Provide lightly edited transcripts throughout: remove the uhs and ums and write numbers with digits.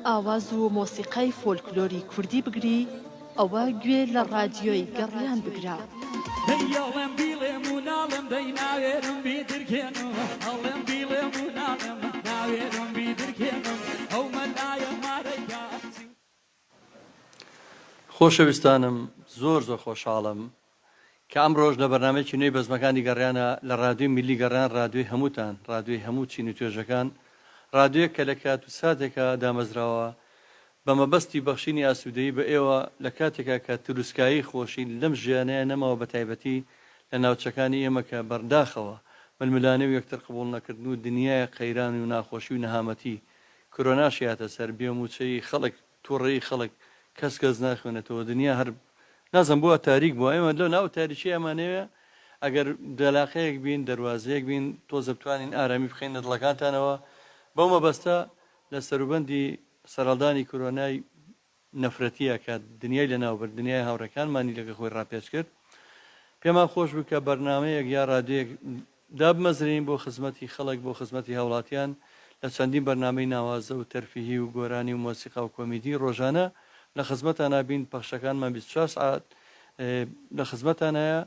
ئاواز و مۆسیقای فۆلکلۆری کوردی بگری ئەوە گوێ لە ڕادیۆی گەڕیان بگرە. دەیڵم بیڵێم و ناڵم دەی ناوێرم بیدرکێنم ئەڵێم بیڵێم و ناڵم ناوێرم بیدرکێنم ئەو مەلایە مارەیە. خۆشەویستانم زۆر خۆشحاڵم کە ئەم ڕۆژ لە بەرنامەیەکی نوێی بەزمەکانی گەڕیانە لە ڕادیۆی میلی گەڕیان ڕادیۆی هەمووتان ڕادیۆی هەموو چین و توێژەکان ڕادیۆیەک کە لە کات و ساتێکە دامەزراوە بە مەبەستی بەخشینی ئاسوودەیی بە ئێوە لە کاتێکە کە تروسکایی خۆشی لەم ژیانەیە نەماوە بە تایبەتی لە ناوچەکانی ئێمە کە بەرداخەوە ململانە و یەکتر قبوڵ نەکردن و دنیای قەیران و ناخۆشی و نەهامەتی کۆرۆناشیاتە سەر بێموچەی خەڵک تووڕێی خەڵک کەس ناخوێنێتەوە دنیا هەر نازم بووە تاریک بووە ئێمە لەو ناو تاریکی ئەمانەوە ئەگەر دەلاقەیەک بین دەواازەیەک بین تۆزە بتوانین ئارامی بخینە دڵەکانتانەوە بەو مەبەستە لە سەروبەندی سەرەڵدانی کۆرۆنای نەفرەتیە کە دنیای لە ناوبەر دنیای هاوڕەکانمانی لەگە خۆی ڕاپێچ کرد پێمان خۆش بوو کە بەرنامەیەک یا ڕادیۆیەک دابمەزرین بۆ خزمەتی خەڵک بۆ خزمەتی هاوڵاتیان لە چەندین بەرنامەی ناوازە و تەرفیهی و گۆرانی و مۆسیقا و کۆمیدی ڕۆژانە لە خزمەتان نابین پەخشەکانمان 24 ساعت لە خزمەتانەیە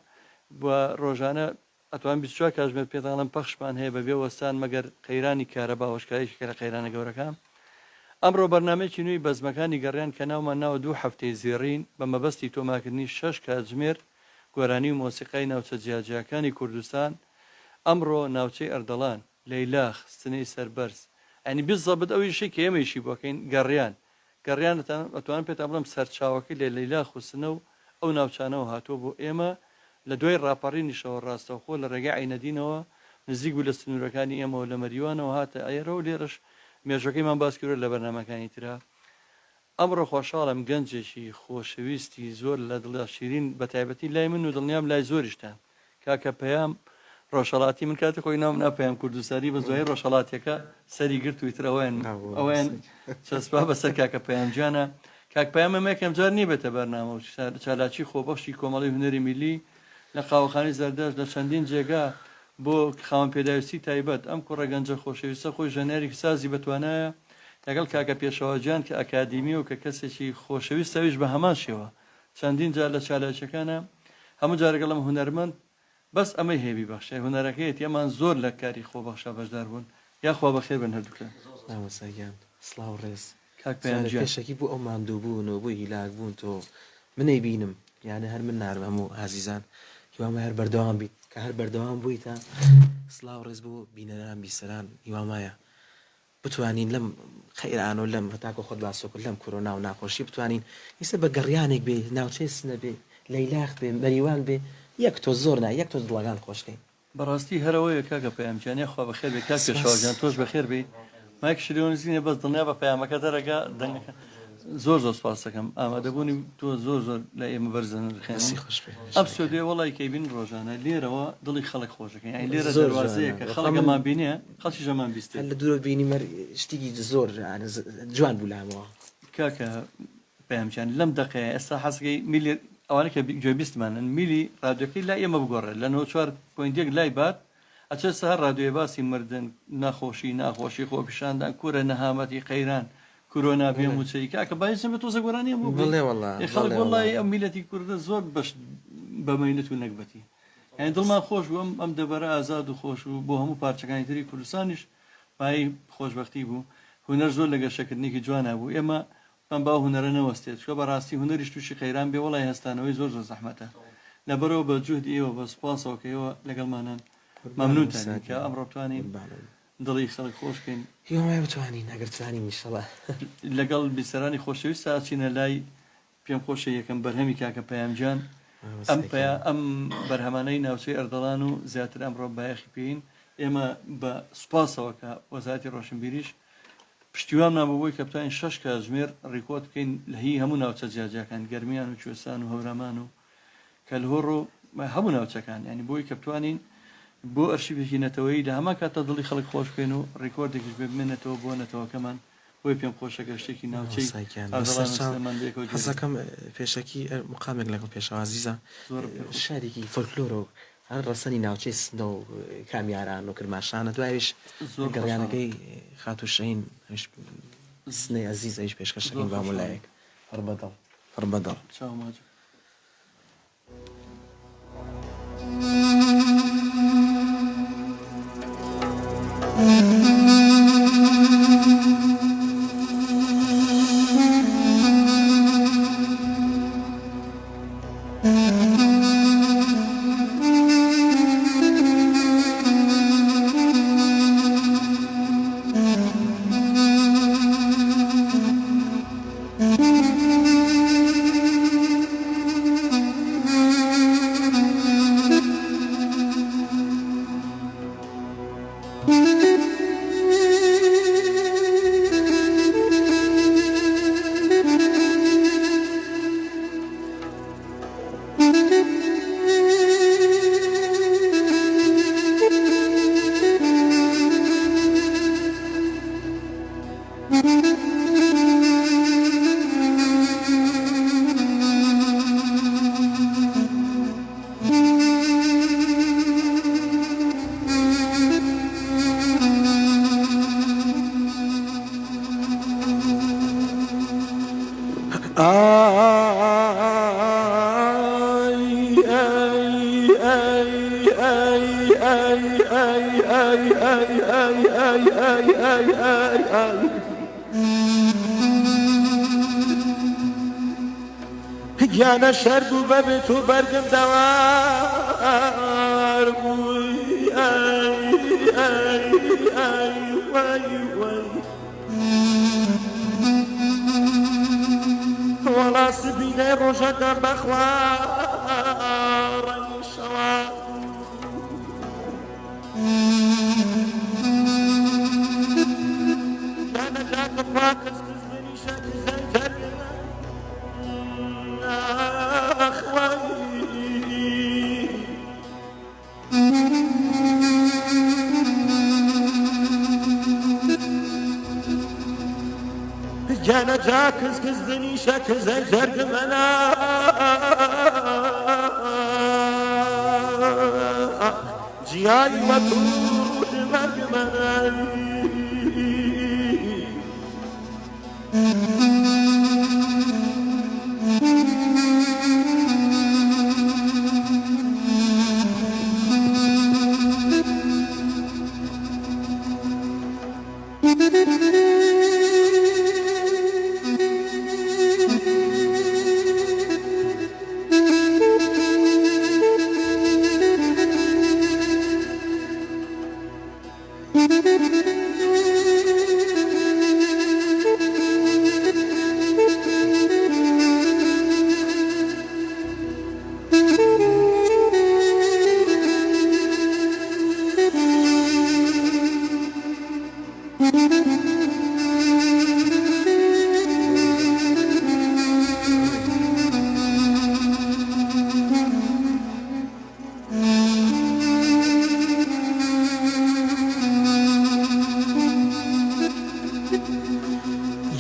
بە ڕۆژانە ئەتوان 24 کاتژمێر پێتاڵم پەخشمان هەیە بەبێ وەستان مەگەر قەیرانی کارەبا هۆشکاریشی کە لە قەیرانە گەورەکان ئەمڕۆ بەرنامەیەکی نوێی بەزمەکانی گەڕیان کە ناومان ناوە 2 هەفتەی زێڕین بە مەبەستی تۆماکردنی 6 کاتژمێر گۆرانی و مۆسیقای ناوچە جیاجیاکانی کوردستان ئەمڕۆ ناوچەی ئەردەڵان لەیلاخ ستنەی سەربەرز ئەنی بزەبت ئەوی شی کە ئێمەیشی بۆکەین گەڕیانتان ئەتوان پێت بڵم سەرچاوەکەی لە لەیلا خوسنە و ئەو ناوچانەوە هاتووە بۆ ئێمە لە دوای ڕاپەڕینیشەوە ڕاستەوخۆ لە ڕێگای عینەدینەوە نزیک بوو لە سنوورەکانی ئێمەوە لە مەریوانەوە هاتە ئەێرە و لێرەش مێژەکەیمان باس کرد لە بەرنامەکانی ترا ئەمڕۆ خۆشحاڵم گەنجێکی خۆشەویستی زۆر لە دڵیا شیرین بە تایبەتی لای من و دڵنیام لای زۆریشتان کاکە پەیام ڕۆژهەڵاتی من کاتە خۆی ناو ناپەیام کوردستانی بە زۆی ڕۆژهەڵاتیەکە سەری گرت تویتر ئەویان چەسپا بەسەر کاکە پەیامجانە کاک پەیام ئەمەکەم جار نییە بێتە بەرنامە و چالاکی خۆبەخشی کۆمەڵی هونەری میلی لە قاوەخانی زەردەش لە چەندین جێگا بۆ خاوەن پێداویستی تایبەت ئەم کوڕە گەنجە خۆشەویستە خۆی ژەنێرێکی سازی بەتوانایە لەگەڵ کاکە پێشەوەجان کە ئەکادیمی و کە کەسێکی خۆشەویستەویش بە هەمان شێوە چەندین جار لە چالاکیەکانە هەموو جارەگە لەم هونەرمەند بەس ئەمەی هێبی بەخشێ هونەرەکەیت ئەمان زۆر لە کاری خۆبەخشە بەشدار بوون یاخوا بەخێر بن هەردووکە ناوەسەگیان سلااو ڕێز کاک پێشەکی بوو ئەو ماندوو بوون و بووی هیلاک بوون تۆ منەی بینم یانە هەر من نارم هەموو عزیزان هیوامە هەر بەردەوام بیت کە هەر بەردەوام بووی تا سلااو ڕێز بوو بینەران بیسەران هیوامایە بتوانین لەم خەیران و لەم هەتاکە خۆت باسۆکرد لەم کۆرۆنا و ناخۆشی بتوانین ئێستا بە گەڕیانێک بێ ناوچەی سنە بێ لەیلاخ بێ مەریوان بێ یەک تۆ زۆر نا یەک تۆ دڵەکان خۆشکەین بەڕاستی هەرەوەیە کاکە پەیامجانێ خوا بەخێر بێ کاک پێشەوەجان تۆش بەخێر بێ مایک شریۆنزینە بەس دڵنیا بە پەیامەکە دەرەگا دەنگەکە زۆر سپاس دەکەم ئامادەبوونی تۆ زۆر لە ئێمە بەرزن خێنسی خۆش بێ ئەم سۆدێ وڵی کەیبین ڕۆژانە لێرەوە دڵی خەڵک خۆشەکەین ئەی لێرە دەواازەیە کە خەڵکەمان بینێ خەڵکی ژەمان بیستێ لە دوور بینی مەر شتێکی زۆر جوان بوو لامەوە کاکە پەیامجان لەم دقەیە ئێستا حەزگەی میلی ئەوانە کە گوێبیستمانن میلی ڕادیۆکەی لای ئێمە بگۆڕێت لە 94.1 لای بات ئەچێت سەر ڕادیۆی باسی مردن ناخۆشی خۆپیشاندان کوورە نەهامەتی قەیران کۆرۆنا بێموچەی کاکە باعثم بە تۆزە گۆرانی بوو بڵێ وەڵڵا خەڵک وەڵڵی ئەم میلەتی کوردە زۆر بەش بەمەینەت و نەکبەتی یعنی دڵمان خۆش بوو ئەم دەبەرە ئازاد و خۆش و بۆ هەموو پارچەکانی تری کوردستانیش مای خۆشبەختی بوو هونەر زۆر لە گەشەکردنێکی جوانە بوو ئێمە من با هونەرە نەوەستێت چۆ بەڕاستی هونەریش تووشی قەیران بێ وڵی هەستانەوەی زۆر زەحمەتە لەبەرەوە بە جوهدی ئێوە بە سوپاسەوە کە ئێوە لەگەڵمانان مەمنونتان کە ئەمڕۆ بتوانین دڵی خەڵک خۆشکەین هیوامای بتوانین ئەگەرتوانین ئینشەڵا لەگەڵ بیسەرانی خۆشەویست ساچینە لای پێم خۆشە یەکەم بەرهەمی کاکە پەیامجان ئەم بەرهەمانەی ناوچەی ئەردەڵان و زیاتر ئەمڕۆ بایەخی پێین ئێمە بە سوپاسەوە کە وەزارەتی ڕۆشنبیریش پشتیوان نابەوەی کە بتوانین 6 کاتژمێر ڕیکۆرد بکەین لە هی هەموو ناوچە جیاجیاکان گەرمیان و کوێستان و هەورامان و کەلهۆڕ و هەموو ناوچەکان ینی بۆی کە بتوانین بۆ ئەرشیڤێکی نەتەوەیی لە هەمان کاتە دڵی خەڵک خۆش بکەین و ڕیکۆردێکیش بمێنێتەوە بۆ نەتەوەکەمان بۆی پێم خۆشەکە شتێکی ناوچەی حەزەکەم پێشەکی مقامێک لەگەڵ پێشەوە عزیزە شارێکی فۆلکلۆر و هەر ڕەسەنی ناوچەی سنە و کامیاران و کرماشانە دوایش گەڕیانەکەی خاتوشین سنەی عەزیز ئەویش پێشکەشەکەین بە هەموو لایەک هەر بەدڵ چاو ماجد. گیانە شەر بوو بەبێ تۆ بەرگم دەوار بووی وەڵا سبینەی ڕۆژەکە بەخوا ڕەنگی شەوا گیانە جاکە خوا کەس کردنی شەکی زەنجەر گیانە جا کەس کردنی شەکی زەنجەر منە جیایی وە تووش مەرگ منە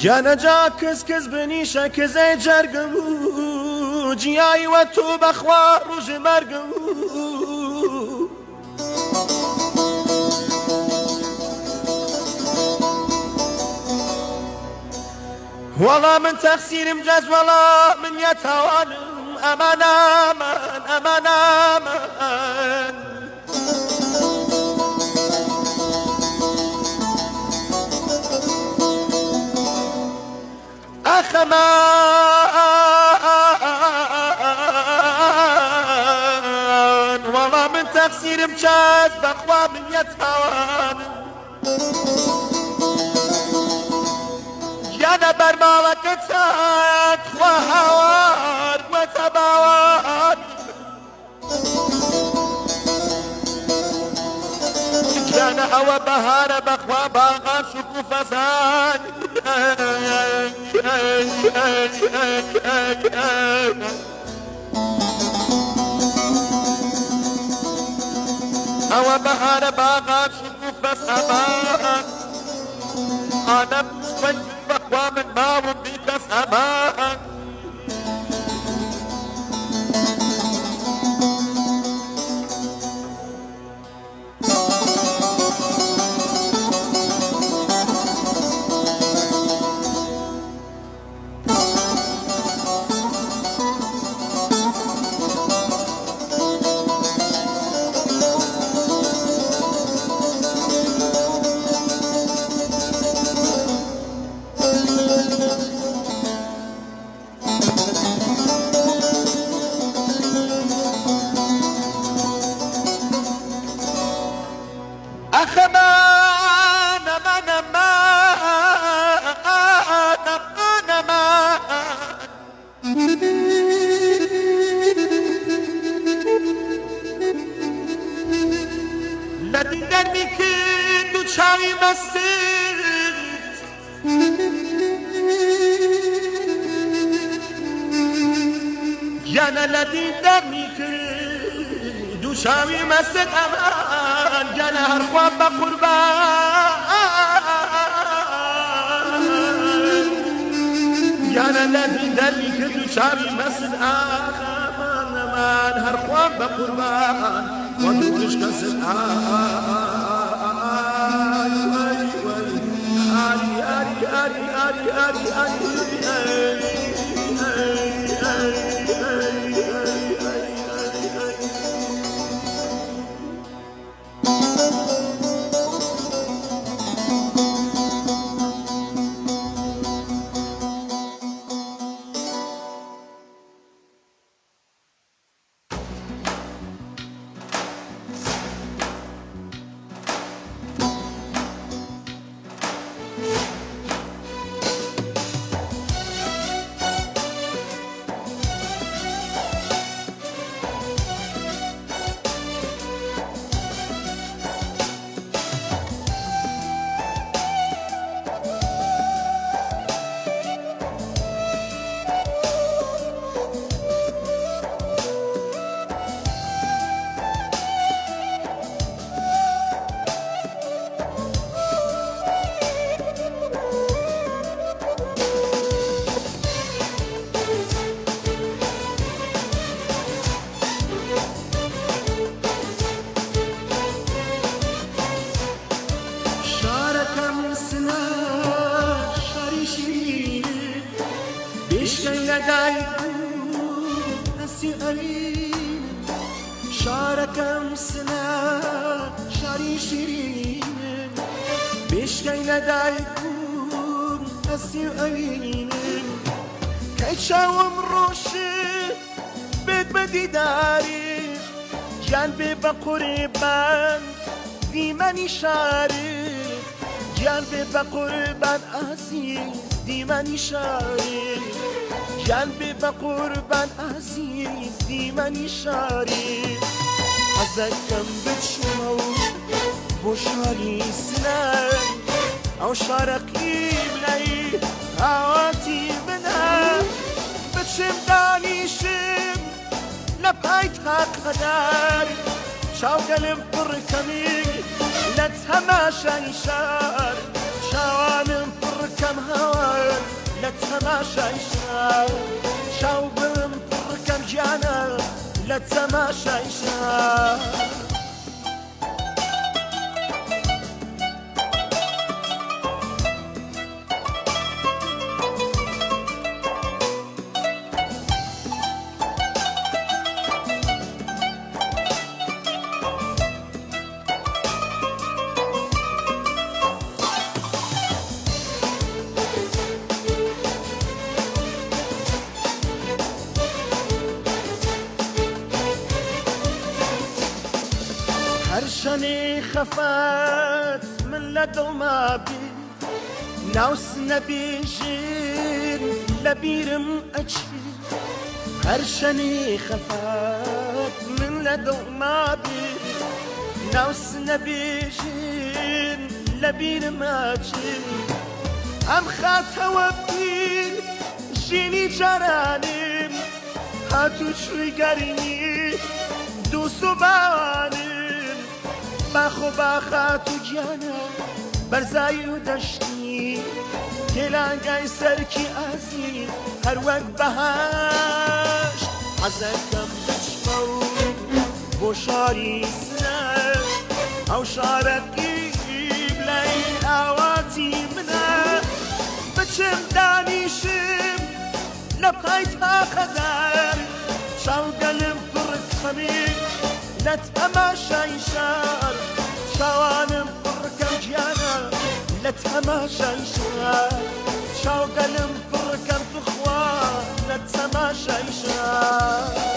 گیانە جا کەس کەس بنیشە کەزەی جەرگە بوو جیایی وە تۆ بەخوا ڕۆژێ مەرگە بوو وەڵا من تەقسیرم جەز وەڵا من یەتاوانم ئەمانە من ئەمانە من ئەخەمان وەڵا من تەقسیرم جەز بەخوا من یەتاوانم گیانە بەرماڵەکەتان خوا هاوار وەتە باوار گیانە ئەوە بەهارە بەخوا باغان شوق و فەزان ئەوە بەهارە باغان شوق و فەزان ئانە بەخوا من ماوم بیکەس ئەمان لدیدن میکرد و چای مستت گنه لدیدن میکرد و چای مستت امان گنه هر خواب با قربان گنه لدیدن میکرد و چای مستت امان امان هر خواب با قربان ودوش كسر شاركم سنة شاري شيرين بيشكي لدايكون أسير أمين كيشاوم روشي بيت بدي داري جنبي بقربان ديماني شاري جنبي بقربان أسير ديماني شاري جنبي بقربان عزيز ديماني شاري حزكم بتشمو بشاري سنان أو شاركي بلاي هواتي منها بتشم داني شم لبهايتها قدر شاو قلم بركمي لتهماشا يشار شوانم بركم هوار لتماشى إشار شاو بم بركم جانا لتماشى إشار هرشني خفات من لدو ما بي ناوس نبيجين لبيرم أجي هرشني خفات من لدو ما بي ناوس نبيجين لبيرم أجي أم خات هوابي جيني جرانم هاتو شوي قريني دوسو بانم باخو باخاتو جانا برزای و دشتی گلانگای سرکی ازی هر وقت بهاش حزکم بچمو بشاری سنه او شارکی بلای آواتی منه بچم دانیشم لبهایتها قدر شاو قلم برکمی لتماشى شار شوانم بركم جانا لتماشى شار شاو قلم بركم تخوان لتماشى شار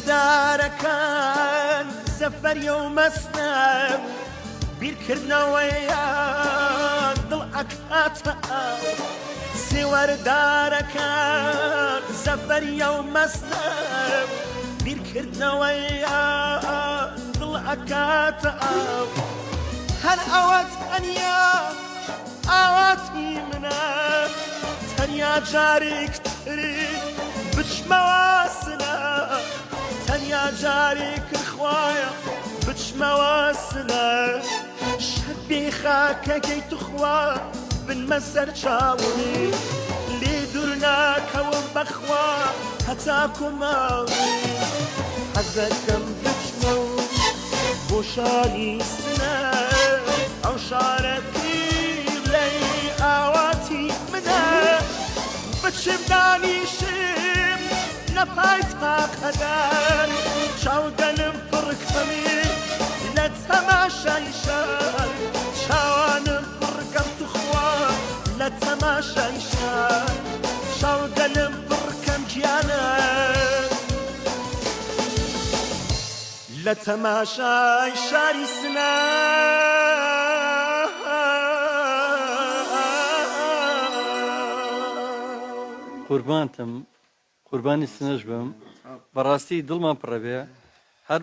سێوەردارەکان زەفەریە و مەستە بیرکردنەوەیان دڵ ئەکاتە ئەو سێوەردارەکان زەفەریە و مەستە بیرکردنەوەیان دڵ ئەکاتە ئەو هەر ئەوەت ئەنیا ئاواتی منە تەنیا جارێکتر بچمەوە سنە تەنیا جارێکتر خوایە بچمەوە سنە شەبێ خاکەکەی توخوا بنمە سەر چاوی لێ دوور ناکەوم بەخوا هەتاکو ماوی حەزەکەم بچمە و بۆ شاری سنە ئەو شارە پیر لەی ئاواتی منە بچم دانیشم لەپای تاقەدار چاودەنم پڕکەمی لە تەماشای شار چاوانم پڕکەم توخوا لە تەماشای شار چاودەنم پڕکەم گیانە لە تەماشای شاری سنە قوربانتم قوربانی سنەش بم بەڕاستی دڵمان پڕەبێ هەر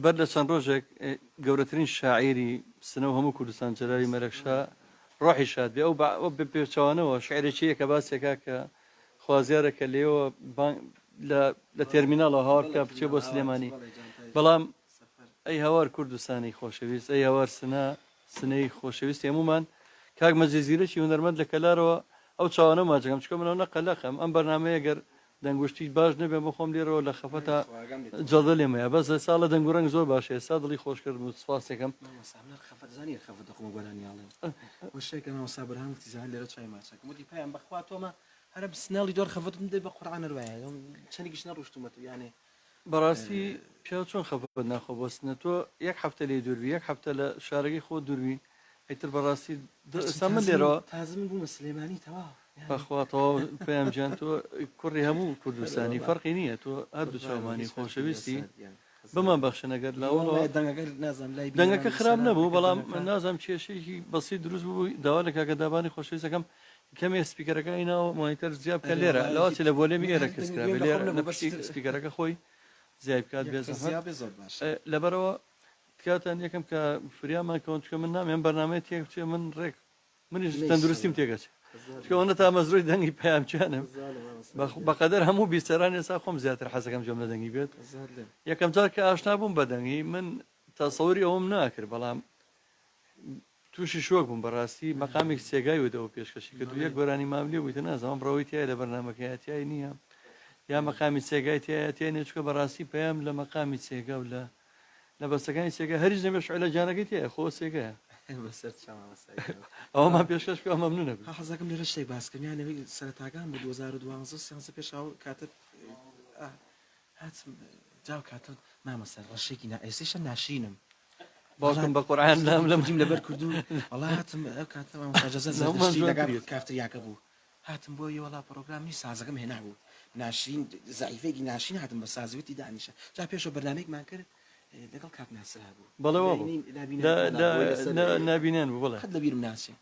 بەر لە چەند ڕۆژێک گەورەترین شاعیری سنە و هەموو کوردستان جەلالی مەلەکشا ڕۆحی شاد بێ ئەو بە پێچوانەوە شعرێکی یەکە باسێکا کە خوازیارەکە لێەوە لە تێرمیناڵەوە هاوارکە بچێ بۆ سلێمانی بەڵام ئەی هەوار کوردستانی خۆشەویست ئەی هەوار سنەی خۆشەویستی هەمومان کاک مەجێزیرەکی هونەرمەند لە کەلارەوە ئەو چاوانە ماجەکەم چکە منەوە نەقەلەقم ئەم بەرنامەیە گەر دەنگشتی باش نەبێ بۆ خۆم لێرەوە لە خەفەتە جەڵدە لێمەیە بەس ساڵە دەنگ و ڕەنگ زۆر باشە ئێستا دڵی خۆش کرد و سپاسێکم خەفەتزانی خەفەت خۆمە گۆرانیاڵێن وشتێکە مەوەسا بەرهەم تیزان لێرە چای ماچەکەم وتی پایان بەخوا تۆمە هەرە سناڵی دۆر خەفەتم دێ بە قورعان نەروایە چەندێکیش نەڕۆشتومەت یانێ بەڕاستی پیا چۆن خەفەت ناخۆ بۆ سنە تۆ یەک هەفتە لێ دووربی یەک هەفتە لە شارەکەی خۆ دووربی ئەیتر بەڕاستی ئێستا من لێرەوە تازم بوومە سلێمانی تەواو بەخواتەوە پێیان گیان تۆ کوڕی هەموو کوردستانی فەرقی نییە تۆ هەردوو چاومانی خۆشەویستی بمان بەخشە نەگەر لاوەڵەوە دەنگەکە خراپ نەبوو بەڵام نازانم کێشەیەکی بەسی دروست بوو داوا لە کاکە دابانی خۆشەویستەکەم کەمێ سپیکەرەکەی ناوە مۆنیتەر زیاب کە لێرە لەواتی لە بۆلێمی ئێرە کەسکرا لێرە نەپشتی سپیکەرەکە خۆی زیای بکات لەبەرەوە کاتان یەکەم کە فریامان کەون چکە من نامێن بەرنامەیە تێک بچێ من ڕێک منیش تەندروستیم تێگەچێت چکەوەنە تا مەزڕۆی دەنگی پەیامچانم بەقەدەر هەموو بیسەران ێستا خۆم زیاتر حەزەکەم جۆم لە دەنگی بێت یەکەم جار کە ئاشنا بووم بە دەنگی من تەسەووری ئەوم ناکرد بەڵام تووشی شۆک بووم بەڕاستی مەقامێک سێگای وێتەوە پێشکەشی کرد و یەک گۆرانی ماملی بوویتە نازانم ڕەوەی تایە لە بەرنامەکەیەتیای نییە یا مەقامی سێگای تایەتیای نێ چکە بەڕاستی پەیام لە مەقامی سێگا و لە بەستەکانی سێگا هەریش نەبێ شعلە جانەکەی تایە خۆ سێگایە ئەومان پێشکەش پێ مەمنونە حەزەکەم لێرە شتێک باسکەم یانەوەی سەرەتاکان بۆ 2012 سیانسە پێشاو کاتت هاتم جاو کاتە مامەسەر ڕەشێکی ئێستێشە ناشینم باوکم بە قورعان لەم دیم لەبەر کردو وڵا هاتم ئەو کاتە لەگەڵ کافتریاکە بوو هاتم بۆ وڵا پرۆگرامی سازەکەم هێنابوو ناشین زعیفێکی ناشین هاتم بە سازوێتی دانیشە جا پێشەوە بەرنامێکمان کرد لەگەڵ کاک ناسر هەبوو بەڵەوە نابینیان بوو بڵێ حد لەبیرم ناچێ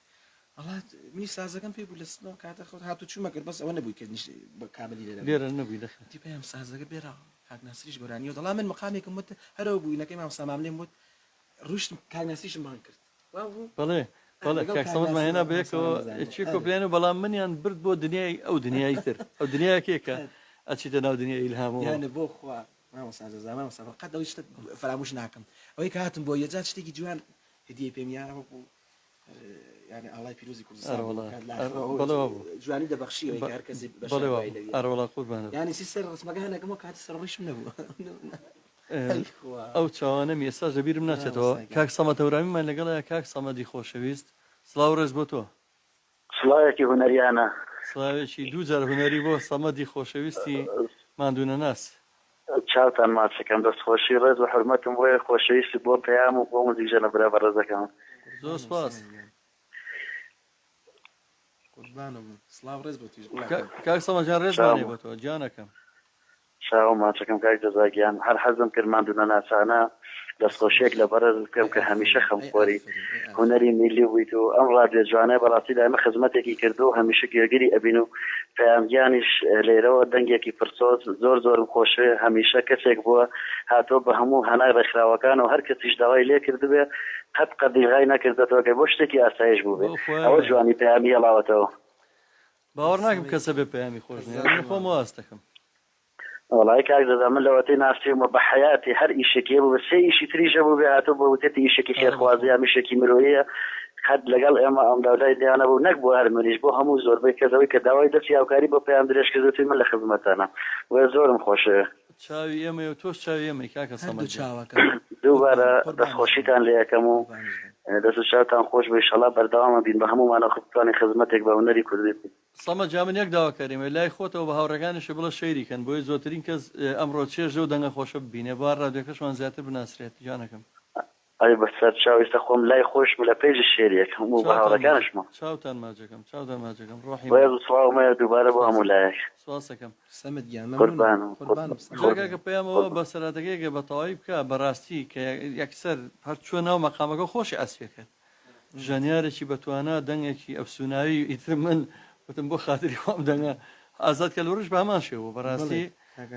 وڵات منی سازەکەم پێ بوو لە سنەوە کاتە خۆت هاتو چوومە کرد بەس ئەوە نەبووی کردنیش بە کابلی لێرە نەبووی دی پێیان سازەکە بێرا کاک ناسریش گۆرانیەوە دەڵام من مەقامێکم وت هەرەوە بووی نەکەی مام ساماملێم وت ڕوشتم کاک ناسریشم بان کرد بەڵێ بەڵێ کاکسەمەدمان هێنا بەیەکەوە چی کۆپلێن و بەڵام منیان برد بۆ دنیای ئەو دنیای تر ئەو دنیاکێکە ئەچیتە ناو دنیای ئیلهامەوە یانە بۆ خوا مامەسازەزامان سەفە قەت ئەوەی شتت فەراموش ناکەم ئەوەی کە هاتم بۆ یەجات شتێکی جوان هدیە پێم یانەوە بوو یعنی ئاڵای پیرۆزی کوردستان جوانی دەبەخشی هەر کەسی ئەرەوەڵا قوربانە یانی سەر ڕسمەکە هەنەکەمەوە کاتی سەرڕیشم نەبوو ئەو چاوانە ئێستا لەبیرم ناچێتەوە کاک سەمەد هەورامیمان لەگەڵە کاک سەمەدی خۆشەویست سڵاو ڕێز بۆ تۆ سڵاوێکی هونەریانە سڵاوێکی دوو جار هونەری بۆ سەمەدی خۆشەویستی ماندوونە ناس چاوتان ماچەکەم دەستخۆشی ڕێز و حرمەتم بۆیە خۆشەویستی بۆ پەیام و بۆ موزیکژە لە برا بەڕێزەکەم زۆر سپاس قوربانم سڵاو ڕێز بۆ توش کاک سەمەجان ڕێزمانێ بۆ تۆ جانەکەم چاو ماچەکەم کاک جەزاگیان هەر حەزم کرد ماندوونە ناچانە دەستخۆشیێک لە بەرز بکەم کە هەمیشە خەمخۆری هوەری میلی بوویت و ئەم ڕادیۆ جوانە بەڕاستیدا ئەمە خزمەتێکی کردو و هەمیشە گوێگیری ئەبین و پەیامگیانیش لێرەوە دەنگێکی پرسۆز زۆر زۆرم خۆشوێ هەمیشە کەسێک بووە هاتۆ بە هەموو هەنای ڕێکخراوەکان و هەر کەسیش داوای لێ کردبێ قەت قەدیغای نەکردێتەوە کە بۆ شتێکی ئاسایش بوو بێ ئەوە جوانی پەیامی هێڵاوەتەوە باوەڕ ناکەم کەسە بێ پەیامی خۆش نیە خۆم واز دەکەم وڵای کاک دەدا من لەوەتەی ناستیمە بە حیاتی هەر ئیشێکی بوو بە سێ ئیشی تریژە بوو بێ هاتۆ بە وتێتی ئیشێکی خێرخوازی یا میشێکی مرۆیە خەت لەگەڵ ئێمە ئەم داودای دیانە بوو نەک بۆ هەر منیش بۆ هەموو زۆربەی کەسەوەی کە داوای دەستی هاوکاری بۆ پەیام درێژ کردوتی من لە خزمەتانە وێ زۆرم خۆشەوە چاوی ئێمە و تۆش چاوی ئێمەی کاکە سەمەد دووبارە دەستخۆشیتان لێ یەکەم و دەست و چاوتان خۆش بێ ئینشەڵا بەردەوامە بین بە هەمومانە خودتوانی خزمەتێک بە هونەری کوردی بین سەمەد جا من یەک داواکاریمە لای خۆتەوە بە هاوڕێکانیش بڵە شەیریکەن بۆی زۆرترین کەس ئەمڕۆ چێژە و دەنگە خۆشە ببینێ با ڕادیۆکەشمان زیاتر بناسرێت جانەکەم ئەی بەسەر چاویستە خۆم لای خۆشم لە پێیژ شێریەک هەموو بە هاوڕەکانشمە چاوتان ماجەکەم چاوتان ماجەکەم ڕۆحی سڵاومەیە دووبارە بۆ هەموو لایەک سواسەکەم سەمەد گیان جاگە پێیامەوە بە سەراتەکەیکە بە تەواوی بکە بەڕاستی کە یەکسەر هەر چوە ناو مەقامەکە خۆشی ئەسپێکرد ژەنیارێکی بەتوانە دەنگێکی ئەفسوناوی ئیتر من وتم بۆ خاتری خۆم دەنگە ئازاد کە لەڕژ بە هەمان شێوە بەڕاستی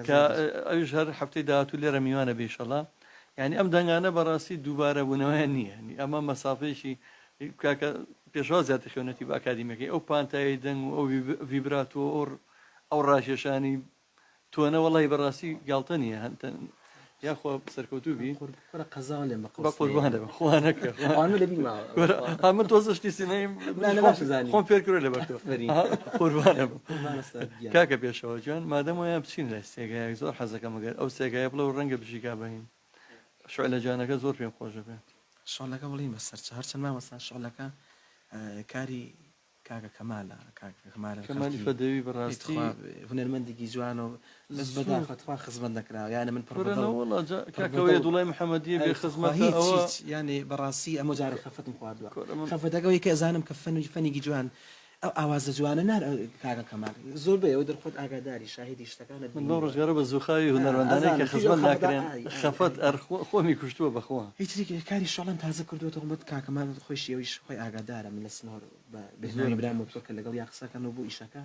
کە ئەوش هەر هەفتەی داهاتوو لێرە میوانە بێشەڵا یعنی ئەم دەنگانە بەڕاستی دووبارە بوونەوەیان نییە ئەمە مەسافەیەکی کاکە پێشوا زیاتر خێونەتی بە ئاکادیمەکەی ئەو پانتایی دەنگ و ئەو ڤیبراتۆ ئەو ڕاشێشانی تۆنە وەڵی بەڕاستی گاڵتە نییە هەندە یاخوا سەرکەوتوبی قەزا لێ بە قوربانە خوانەکە من تۆزشتی سینەیم خۆم فێرکرۆ لە بەرتۆ قوربانە کاکە پێشەوە جوان مادەم وایە بچین لە سێگایەک زۆر حەزەکەم ئەگەر ئەو سێگایە بڵە و ڕەنگە بژیکا بەهین شعلە جانەکە زۆر پێم خۆشە بێ شڵەکە بڵین بەسەر هەرچەند مامەستا شڵەکە کاری کاکە کەمالە کەمالی فەدەوی بەڕاستی هونەرمەندێکی جوان و دەست بەداخەتوا خزمەت نەکراوە یانە من کاکەوەیە دوڵای محەممەدی بێ خزمەت یعنی بەڕاستی ئەمە جارە خەفتم خواردووە خەفەتەکەەوەی کە ئەزانم کە فەنێکی جوان ئەو ئاوازە جوانە نار کاکە کەمال زۆر بێ ئەوە دەرخۆت ئاگاداری شاهدی شتەکانت من بۆ ڕۆژگارە بە زوخاوی هونەرمەندانەی کە خزمەت ناکرێن خەفەت خۆمی کوشتووە بەخۆوە هیچ کاری شڵم تازە کردوەوە مت کاکەمان خۆشی ئەویش خۆی ئاگادارە من لە سنۆر بهێنانی برام وتوکە لەگەڵ یا قسەکەن و بۆ ئیشەکە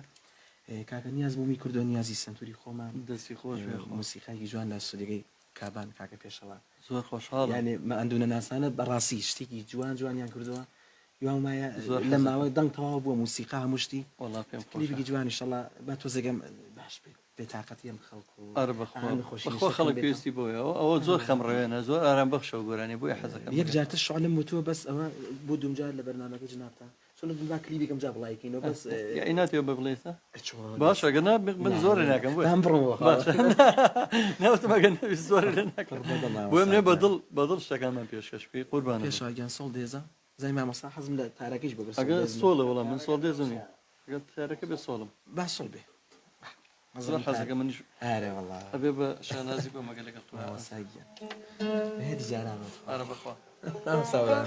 کاکە نیاز بوومی کردو نیازی سنتوری خۆمان دەستی خۆش موسیقای جوان لە سودگەی کابان کاکە پێشەوە زۆر خۆشحاڵ یعنی مە ئەندونە ناسانە بەڕاستی شتێکی جوانیان کردووە یوامایە لە ماوەی دەنگ تەواو بووە موسیقا هەمووشتی کلیپێکی جوانی شەڵا با تۆزەگەم باش بێتاقەتیم خەڵکو خەڵک پێویستی بۆیەوە ئەوە زۆر خەمڕەوێنە زۆر ئارام بەخشە و گۆرانی بۆی حەزەکەم یەک جارتە شعلم وتووە بەس ئەوە بۆ دومجار لە بەرنامەکە جنابتان چۆن دومبا کلیپێکم جا بڵایکەینەوە بەس ناتێوە بە بڵێسە باشە گەنا من زۆر ناکەم ناوتمەگە نەوی زۆر لێ ناکەم بۆم نێ بەدڵ شتەکانمان پێشکەش پێی قوربان پێشواگیان سۆڵ دێزە زای مامەستا حەزم لە تارەکەیش بەبەر ئەگە سۆڵە وەڵام من سۆڵ دێزنی ئەگە تارەکە بێ سۆڵم با سۆڵ بێ زۆر حەزەکە منیش ئارێ وەڵا ئەبێ بە شانازی بۆ مەگە لەگەڵ تو ساگیان هێدی جارانە ئارە بەخوا ساوران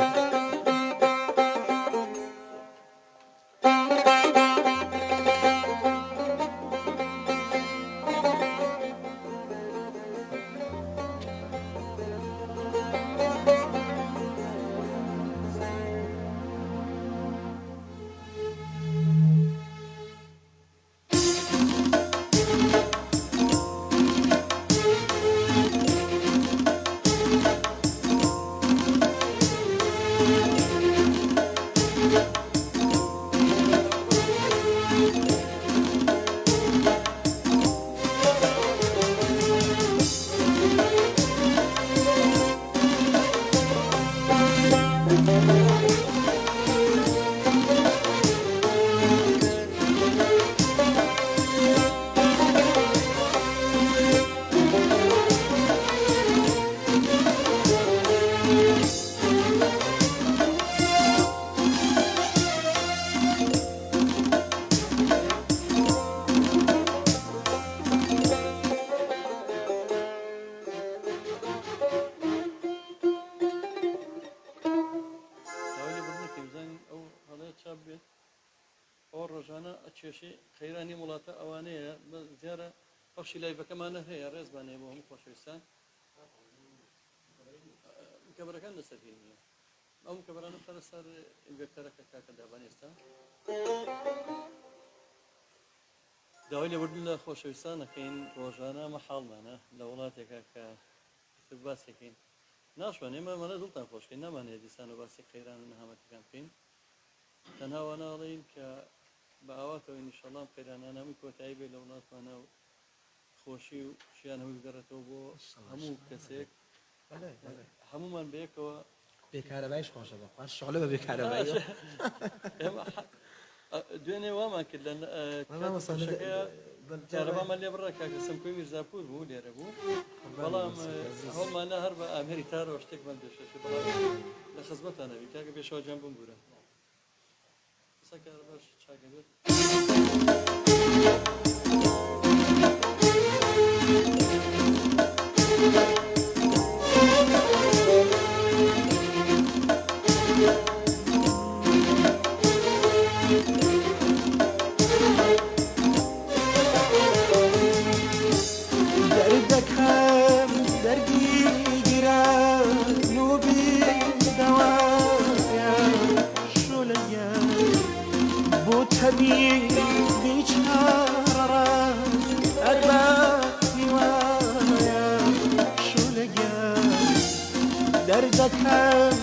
ئەو ڕۆژانە ئەچێشی خەیرانی وڵاتە ئەوانەیە زیارە بەخشی لایڤەکەمانە هەیە ڕێزبانێ بۆ هەموو خۆشەویستان کەبەرەکان لەسەر نییە ئەو کەبەرانە بخەنە سەر ئینڤێکتەرەکە کاکە دابان ئێستا داوای لێبوردن لە خۆشەویستانەکەین ڕۆژانە مەحاڵمانە لە وڵاتێکە کە باسێکین ناشوان ئێمەمانە دڵتان خۆشکەین نامانەیە دیسان و باسی قەیران و نەهامەتەکان بکەین تەنها واناڵین کە بە ئاواتەوەی نیشەڵام قەیرانانە هەمووی کۆتایی بێ لە وڵاتمانە و خۆشی و شیان هەمووی بگەڕێتەوە بۆ هەموو کەسێک هەمومان بەیەکەوە بێکارەبایش خۆشە بەخواست شغلە بە بێکارەبایی دوێنێ وامان کرد جارەبامان لێ بڕە کاکە سمکۆی میرزاپور بوو لێرە بوو بەڵام هەڵمانە هەر بە ئامێری تارەوە شتێکمان پێشەش بەڵام لە خزمەتانەوی کاکە پێشەوە جیان بم بورە باش چاکە بێت دەردەکەم دەرگیرە نوبی دەوایە شولەیە بۆ تەبیبی چارە ئەربە هیوایە شولەیە دەردەکەم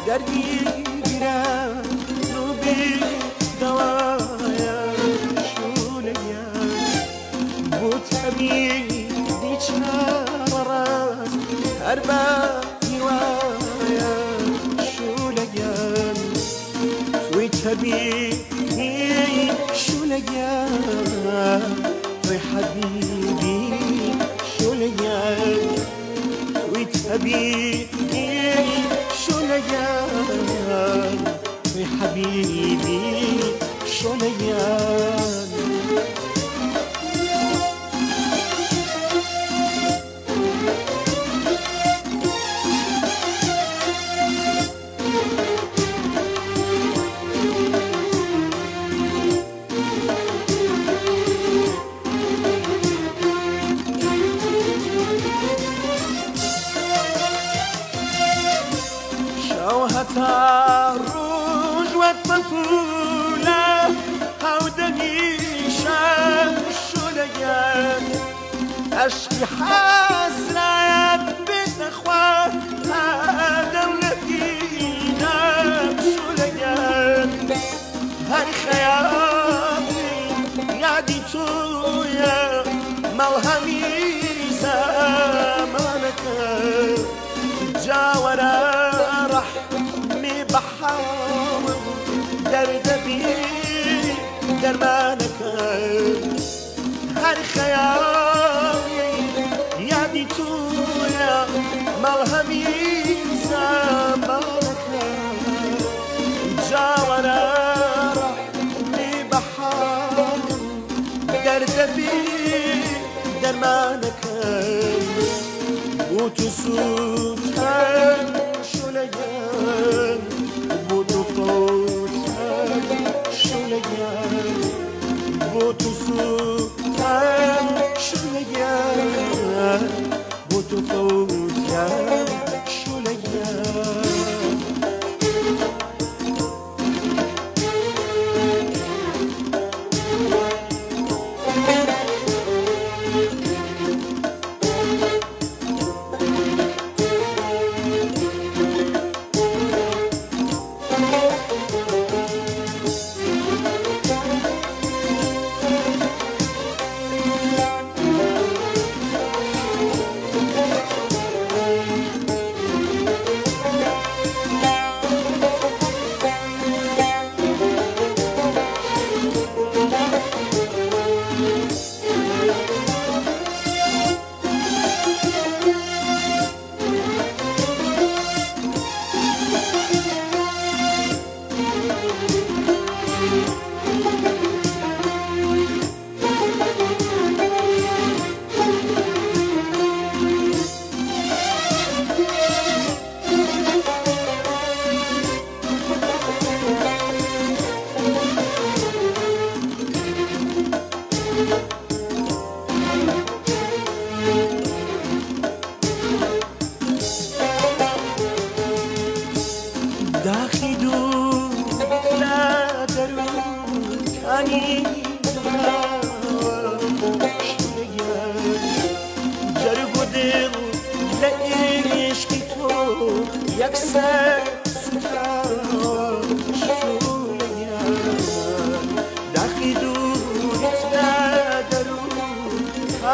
دەرگیرە نوبی دەوایە شولەیە بۆ تەبیبی چارە ئەربە هیوایە شولەیە توی طبیبی شولەیە توی حبیبی شولەیە توی طبیبی شولەیە توی حبیبی شولەیە هەتا ڕۆژوەت بەپولە هەودەنیشە شولەیە عشقی حەسرەت بێتە خوار هەدەولەتینە شولەیە هەر خەیاڵی یادی تۆیە مەڵهەمی زەمانەکە جاوەرە بحاول دردبي درمانك هر خيالي يادي تويا ملهمي زمانك جاورا رحمي بحاول دردبي درمانك وتسوتها شوليا بودو فوتن شولگن بودو سوتن شولگن بودو فوتن شولگن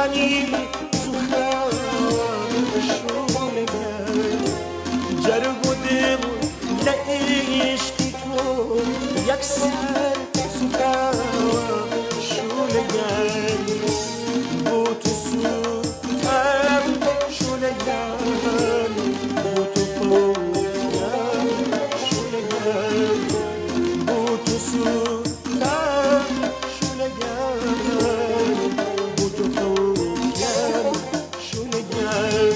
جوانی زخار شولگر جرگ و دل لعشقی تو یک سر سخار شولگر بو تو سوتم شولگر بو تو فوقم شولگر بو تو سوتم شولگر بو تو فوقم شولگر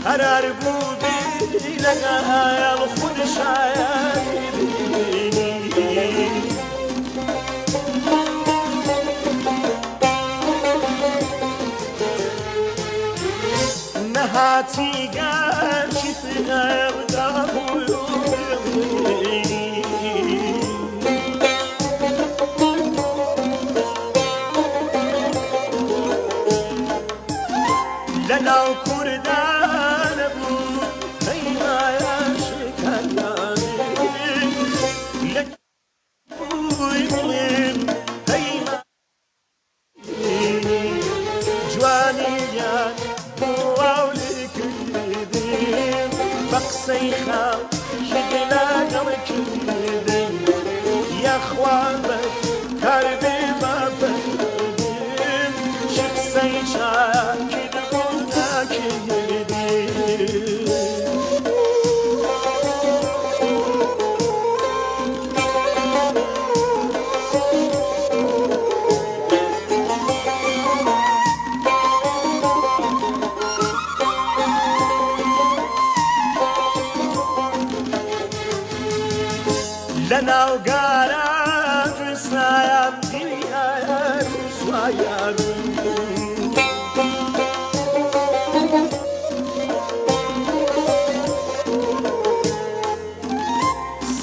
قرار بودی لگل خودش نهاتی گرچی فردا لناو کردن بود پیمایا شکریانی لکوی بلیم پیمانی جوانیان بواولی کردیم بقصی خواه شدنا نو کردیم یا خوابت کربی ما بردیم شخصی چاکی لناو قارا رسايا دنيا رسوايا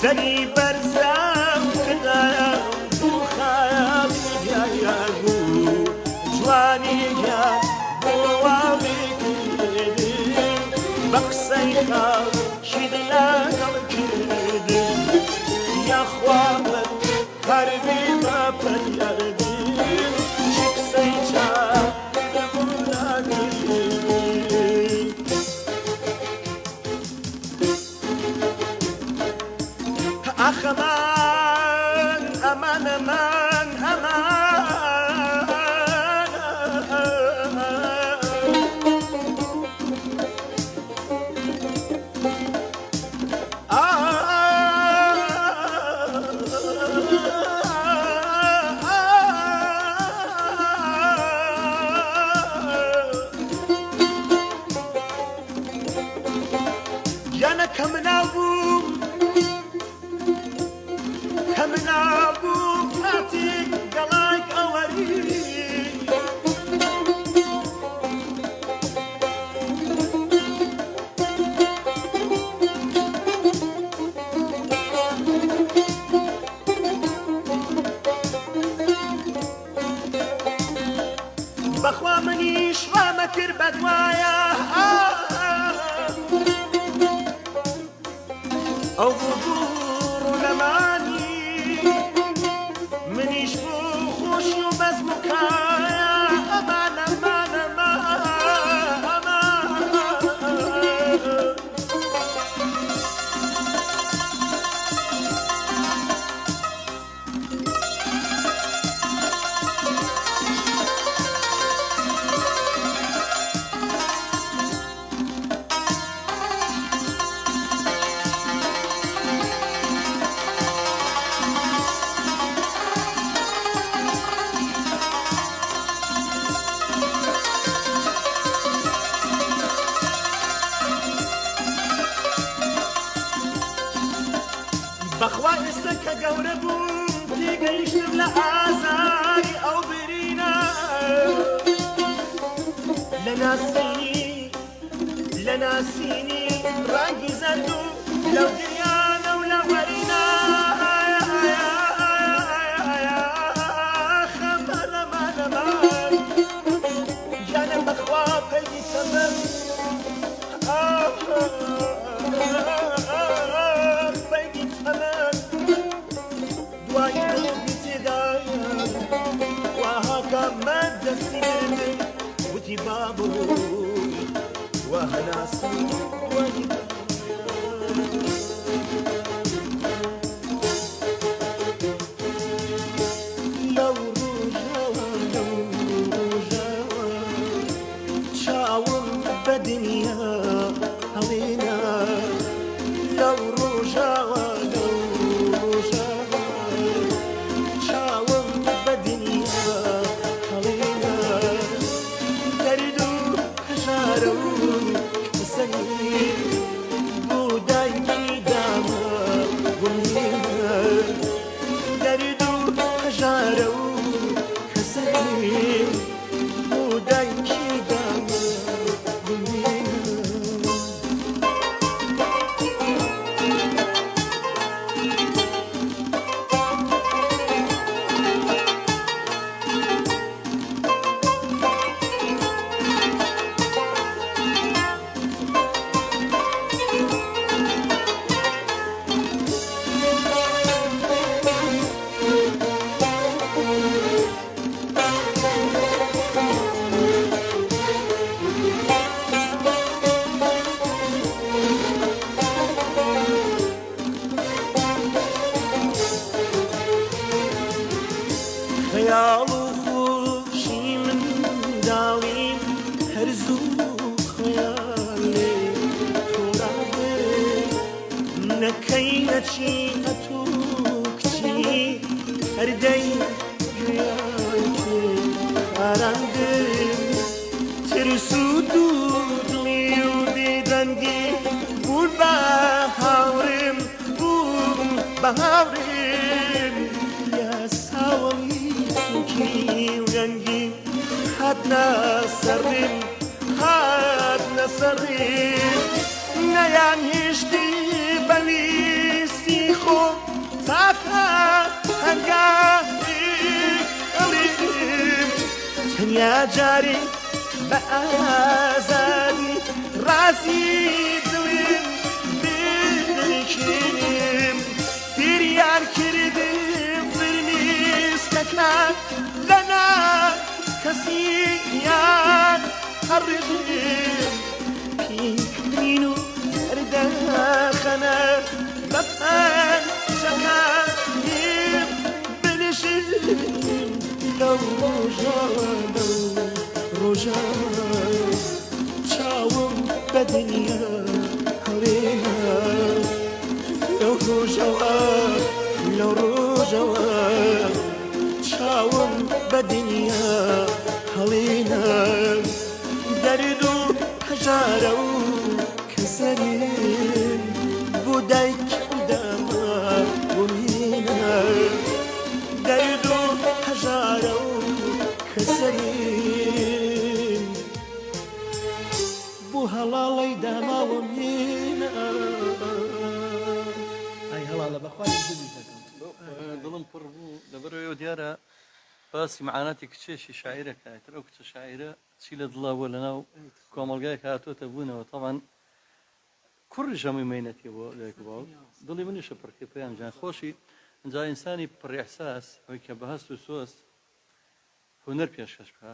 سني برزام كدايا وخايا يا جواني يا بوامي كدي بقسيخا شدنا كدي يا خوابت قربي ما بيردي شكسي جا أخمان أمان أمان أمان جانا كم نابو فاتك قلاك أوري بخوا منيش وامكر بدوايا أو بذور لماني منيش خوش وبس مكايا أمان أمان أمان أمان بخوا استك قوربون تيجيشتم لآزاري أو برينا لناسيني راقي زادو لو دريانا ولا ورينا خمر ما جانا بخوا قلبي تمام بيني تمام زیبا بووی و هەناسم وەی لەو ڕۆژەوە چاوم بە دنیا هەڵێنا لەو ڕۆژەوە چاوم بە دنیا هەڵێنا دەرد و هەژارە و کەسەری بۆ دایکی دامە گوڵێنە دەرد و هەژارە و کەسەری بۆ دایکی دامە گوڵێنە خەیاڵ و خۆشی من داڵیم هەرزوو خەیاڵێ تۆڕابێ نەکەی نەچی ئەتۆ کچی هەردەی گویاکێ ئاراندم ترس و دوودڵی و بێدەنگی بوون بە هاوڕێم بوون بە هاوڕێم یاساوەڵی سووکی و گەنگی هاتنە سەڕێم هاتنە سەڕێم نەیان هێشتی بەویستی خۆ تاکە هەنگاوی ئەڵێم تەنیا جارێ بە ئازادی ڕازی دڵێم بێدەکێنێم فریار کردم فرمیستەکان لەنا کەسی یان هەڕێژێم پیکبین و هەردەخەنە بە پەنجەکانیم بنشێم لەو ڕۆژانە ڕۆژە چاوم بە دنیا هەڵێنا لەو ڕۆژەوە لەو ڕۆژەوە چاوم بە دنیا هەڵێنا دەرد و هەژارە و کەسەرێن بۆ دایک دامە بۆمێنە دەرد و هەژارە و کەسەرێن بۆ هەڵاڵی داماوەم هێنا ئای هەڵاڵە بەخوای بزی دەکەم دڵم پڕ بوو لەبەرەوەی دیارە باسی معاناتی کچێشی شاعیرەکەیتر ئەو کچە شاعیرە چی لە دڵا بووە لەناو کۆمەڵگایەک هاتوۆتە بوونەوە تەڵان کوڕی ژەمی مەینەتی بۆ لایک باوک دڵی منیشە پڕکە پێیان جان خۆشی ئەنجا ئینسانی پڕێحساس ئەوەی کە بە هەست و سۆز هونەر پێشکەش بکە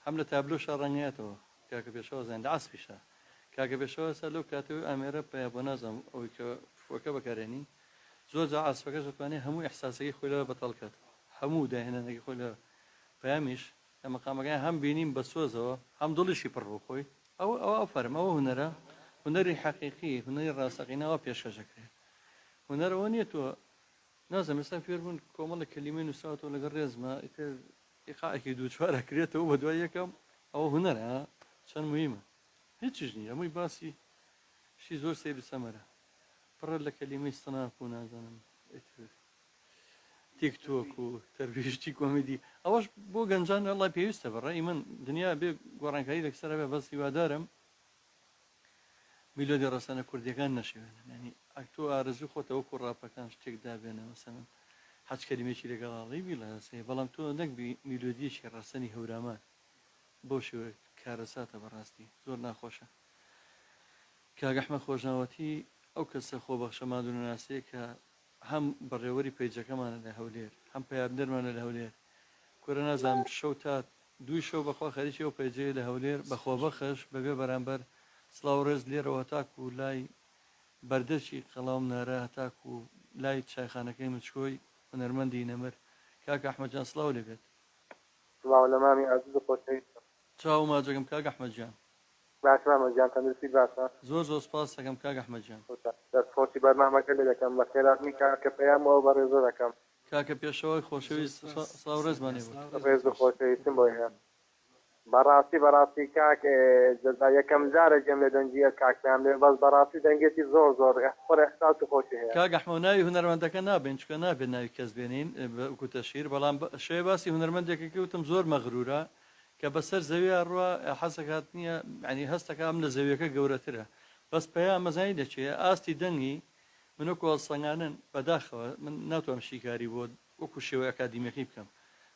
هەم لە تابلۆشە ڕەنگێتەوە کاکە پێشەوە زەن لە عەسپیشە کاکە پێشەوە سەر لەو کاتەوەی ئامێرە پێیا بۆ نازەم ئەوەی کە فۆکە بەکارێنی زۆر جا عەسپەکەش دەتوانێت هەموو ئیحساسەکەی خۆی لەوە بەتەڵکات هەموو داهێنانێکی خۆی لە پەیامیش لە مەقامەکان هەم بینیم بە سۆزەوە هەم دڵیشی پڕ بۆ خۆی ئەو فەرم ئەوە هونەرە هونەری حەقیقی هونەری ڕاستەقینەوە پێشکەشەکرێت هونەرەوە نییە تۆ نازەم ئێستا فێر بوون کۆمەڵە کەلیمەی نووساتەوە لەگەڵ ڕێزمە ئیقاعێکی دوو چوارە کرێتەوە بە دوای یەکەم ئەوە هونەرە چەند موهیمە هیچیش نییە هەمووی باسی شی زۆر سەیری سەمەرە پڕە لە کەلیمەی ستەناپ و نازانم تیکتۆک و تەرویشتی کۆمیدی ئەوەش بۆ گەنجان ئەڵای پێویستە بەڕێی من دنیا بێ گۆڕانکاری لەکسەرە بێ بەس هیوادارم میلۆدی ڕەسەنە کوردیەکان نەشێوێنن ینی ئەکتۆ ئارزوو خۆتەوە کوڕاپەکان شتێک دابێنە مەسەڵەن حەج کەلیمێکی لەگەڵاڵی بی لە هەسەیە بەڵام تۆ نەکبی میلۆدیەکی ڕەسەنی هەورامان بۆ شێوە کارەساتە بەڕاستی زۆر ناخۆشە کاگەحمە خۆشناوەتی ئەو کەسە خۆبەخشە مادونەناسەیە کە هەم بەڕێوەری پەیجەکەمانە لە هەولێر هەم پەیامدەرمانە لە هەولێر کورە نازانم شەو تا دوی شەو بەخوا خەریکی ئەو پێجێ لە هەولێر بەخۆ بەخش بەبێ بەرامبەر سڵاو ڕێز لێرەوە تاکو و لای بەردەچی قەڵاو نارە تاکو و لای چایخانەکەی مچکۆی هونەرمەندی نەمر کاک ئەحمەدجان سڵاو لێبێت سڵاو لە مامی عەزیز و خۆشەویست چاو ماجەکەم کاک ئەحمەدجان باش مامەجان تەندروستی باشە زۆر زۆر سپاس دەکەم کاک ئەحمەدجان دەستخۆشی بەرنامەکە لێ دەکەم بە خێراتنی کاکە پەیامەوە بەڕێزە دەکەم کاکە پێشەوەی خۆشەویست سڵاو ڕێزمانی بوو ڕێز و خۆشەویستم بۆی هەیە بەڕاستی کاک جەزا یەکەم جارە جێم لە دەنجیە کاکیان لێ بەس بەڕاستی دەنگێتی زۆر خۆر ئەحساس و خۆشی هەیە کاک ئەحمەد ناوی هونەرمەندەکە نابێن چکە نابێت ناوی کەس بێنین وەکو تەشیر بەڵام شێ باسی هونەرمەندێکی وتم زۆر مەغرورە کە بەسەر زەویە ڕوە حەزەکات نییە ینی هەستەکە ئەم لە زەویەکە گەورەترە بەس پێیان مەزانی دەچێت ئاستی دەنگی منۆکۆ سەنگانن بەداخەوە من ناتوانم شیکاری بۆ وەکو شێوەی ئەکادیمیەکەی بکەم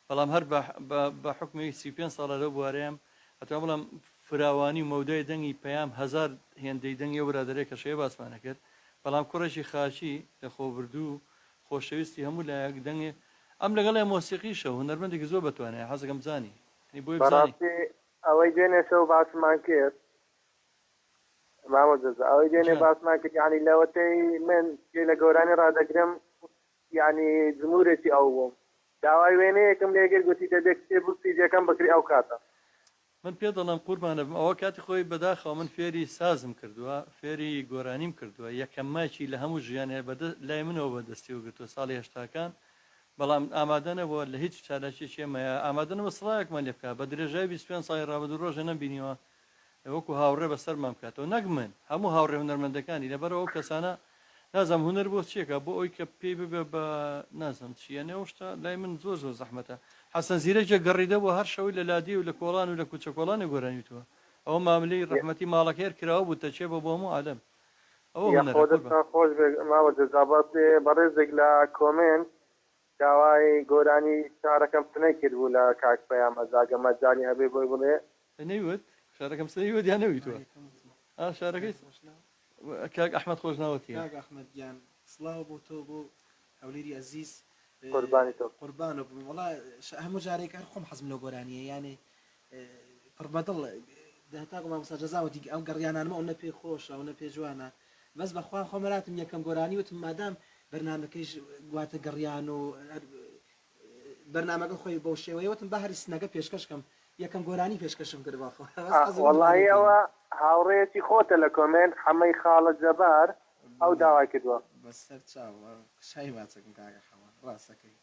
بەڵام هەر بە حکمی 35 ساڵە لەو بوارەیەم ئەتوان بڵام فراوانی مەودای دەنگی پەیام هزار هێندەی دەنگی و برادەرێک کە شێ باسمانە کرد بەڵام کوڕێکی خاچی لە خۆبردوو خۆشەویستی هەموو لایەک دەنگێ ئەم لەگەڵای مۆسیقیشە هونەرمەندێکی زۆر بەتوانێت حەزەکەم بزانی بۆی بزانی ئەوەی دێنێ شەو باسمان کرد مامە جەزا ئەوەی دێنێ باسمان کرد یعنی لەوەتەی من لە گەورانی ڕادەگرم یعنی جمهورێتی ئەو بووم داوای وێنەیەکم لێگر گوتی دەبێت کتێب سیدەکەم بکری ئەو کاتە من پێ دەڵم قوربانە بم ئەوە کاتی خۆی بەداخەوە من فێری سازم کردووە فێری گۆرانیم کردووە یەکەم ماچی لە هەموو ژیانێ لای منەوە بەدەستی و گرتووە ساڵی هێشتاکان بەڵام ئامادەنەوە لە هیچ چالاکی چێمەیە ئامادەنەوە سڵایەکمان لێ بکات بە درێژای 25 ساڵی ڕابردوو ڕۆژە نەبینیوە وەکو هاوڕێ بەسەرمان بکاتەوە نەک من هەموو هاوڕێ هونەرمەندەکانی لەبەرەوە ئەو کەسانە نازم هونەر بۆ چیەکە بۆ ئەوی کە پێی ببێ بە نازم چیەنێ شتا لای من زۆر زەحمەتە حەسەن زیرەکێک گەڕیدە بۆ هەر شەوی لە لادی و لە کۆڵان و لە کوچە کۆڵانی گۆرانیتوە ئەوە ماملەی ڕەحمەتی ماڵەکەیر کراوە بوو تەچێ بە بۆ هەموو عالەم ئەوە خۆش ماوە جەزابات بەڕێزێک لە کۆمنت داوای گۆرانی شارەکەم سنەی کرد بوو لە کاک پەیام ئەزاگە مەجانی هەبێ بۆی بڵێ نەیوت شارەکەم سنەیوت یان نەویتوە شارەکەی کاک ئەحمەد خۆش ناوەتی کاک ئەحمەدیان سڵاو بۆ تۆ بۆ هەولێری عەزیز قوربانی تۆ قوربانە بووم وڵا هەموو جارێک هەر خۆم حەزم لە گۆرانیە یانێ پڕبەدڵ دەهتاکو مامۆستا جەزاوەتی ئەم گەڕیانانمە ئەو نە پێ خۆشە ئەو نە پێ جوانە بەس بەخوا خۆمەلاتم یەکەم گۆرانی وتم مادام بەرنامەکەیش گواتە گەڕیان و بەرنامەکە خۆی بەو شێوەیە وتم بە هەری سنەکە پێشکەشکەم یەکەم گۆرانی پێشکەشم کرد بەخوا وەڵی ئەوە هاوڕێتی خۆتە لە کۆمنت حەمەی خاڵە جەبار ئەو داوای کردووە بەسەر چاوە شای واچەکەم کاکە حەوا ڕاستەکەی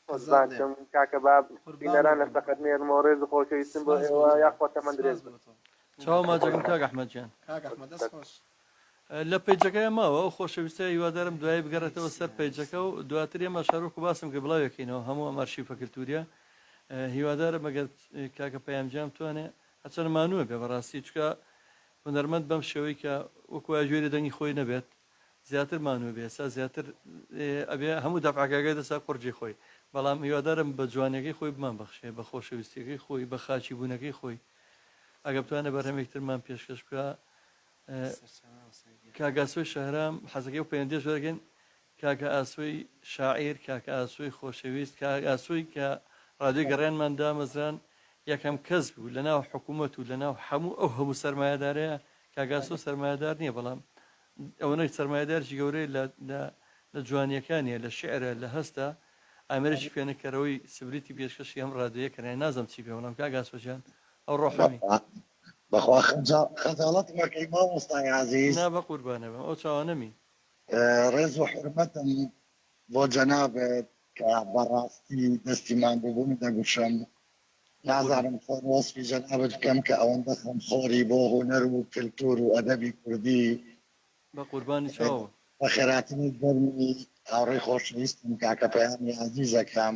کاکە باب بینەران لەسەقەت نێرمەوە ڕێز و خۆشەویستم بۆ ئێوە یاخواتە من درێژ چاو ماجەکەم کاک ئەحمەدجان کاک ئەحمەد دەست خۆش لە پیجەکەی ماوە ئەو خۆشەویستە هیوادارم دوای بگەڕێتەوە سەر پیجەکە و دواتر ئێمە شارۆک و باسم کە بڵاوێکینەوە هەموو ئەم ئارشیفە کلتوریە هیوادارە مەگەر کاکە پەیامجان بتوانێت هەچەند مانووە بێ بەڕاستی چکە هونەرمەند بەم شێوەی کە وەکو ژێری دەنگی خۆی نەبێت زیاتر مانووە بێ ئێستا زیاتر ئەبێ هەموو دەفعەکەی دەسا قورجی خۆی بەڵام هیوادارم بە جوانەکەی خۆی بمان بەخشێ بە خۆشەویستیەکەی خۆی بە خاچی بوونەکەی خۆی ئەگە بتوانە بەرهەمێکترمان پێشکەش بکە کاگاسۆی شەهرام حەزەکەی و پەیوەندی زۆرەکەن کاکە ئاسۆی شاعیر کاکە ئاسۆی خۆشەویست کاکە ئاسۆی کە ڕادیۆی گەڕیانمان دامەزران یەکەم کەس بوو لەناو حکوومەت و لەناو هەموو سەرمایه‌دارەیە کاگاسۆ سەرمایه‌دار نییە بەڵام ئەوەی سەرمایه‌دارێکی گەورەی لە جوانیەکانیە لە شعرە لە هەستا ئامێرێکی پێنەکەرەوەی سبریتی پێشکەشی ئەم ڕادیۆیە کەنای نازەم چی پێ بەڵام کاگاسۆجان ئەو ڕۆحەمی بەخوا خەجاڵەت مەکەی مامۆستای عەزیز نا بە قوربانە بم ئەو چاوانەمی ڕێز و حرمەتم بۆ جەنابێت کە بەڕاستی دەستیمان بووبووم دەگوشم نازانم خۆر وەسفی جەنابەت بکەم کە ئەوەندە خەمخۆری بۆ هونەر و کلتور و ئەدەبی کوردی بە قوربانی چاوە بە خێراتنی گەرمی هاوڕێی خۆشەویستم کاکە پەیامی عەزیزەکەم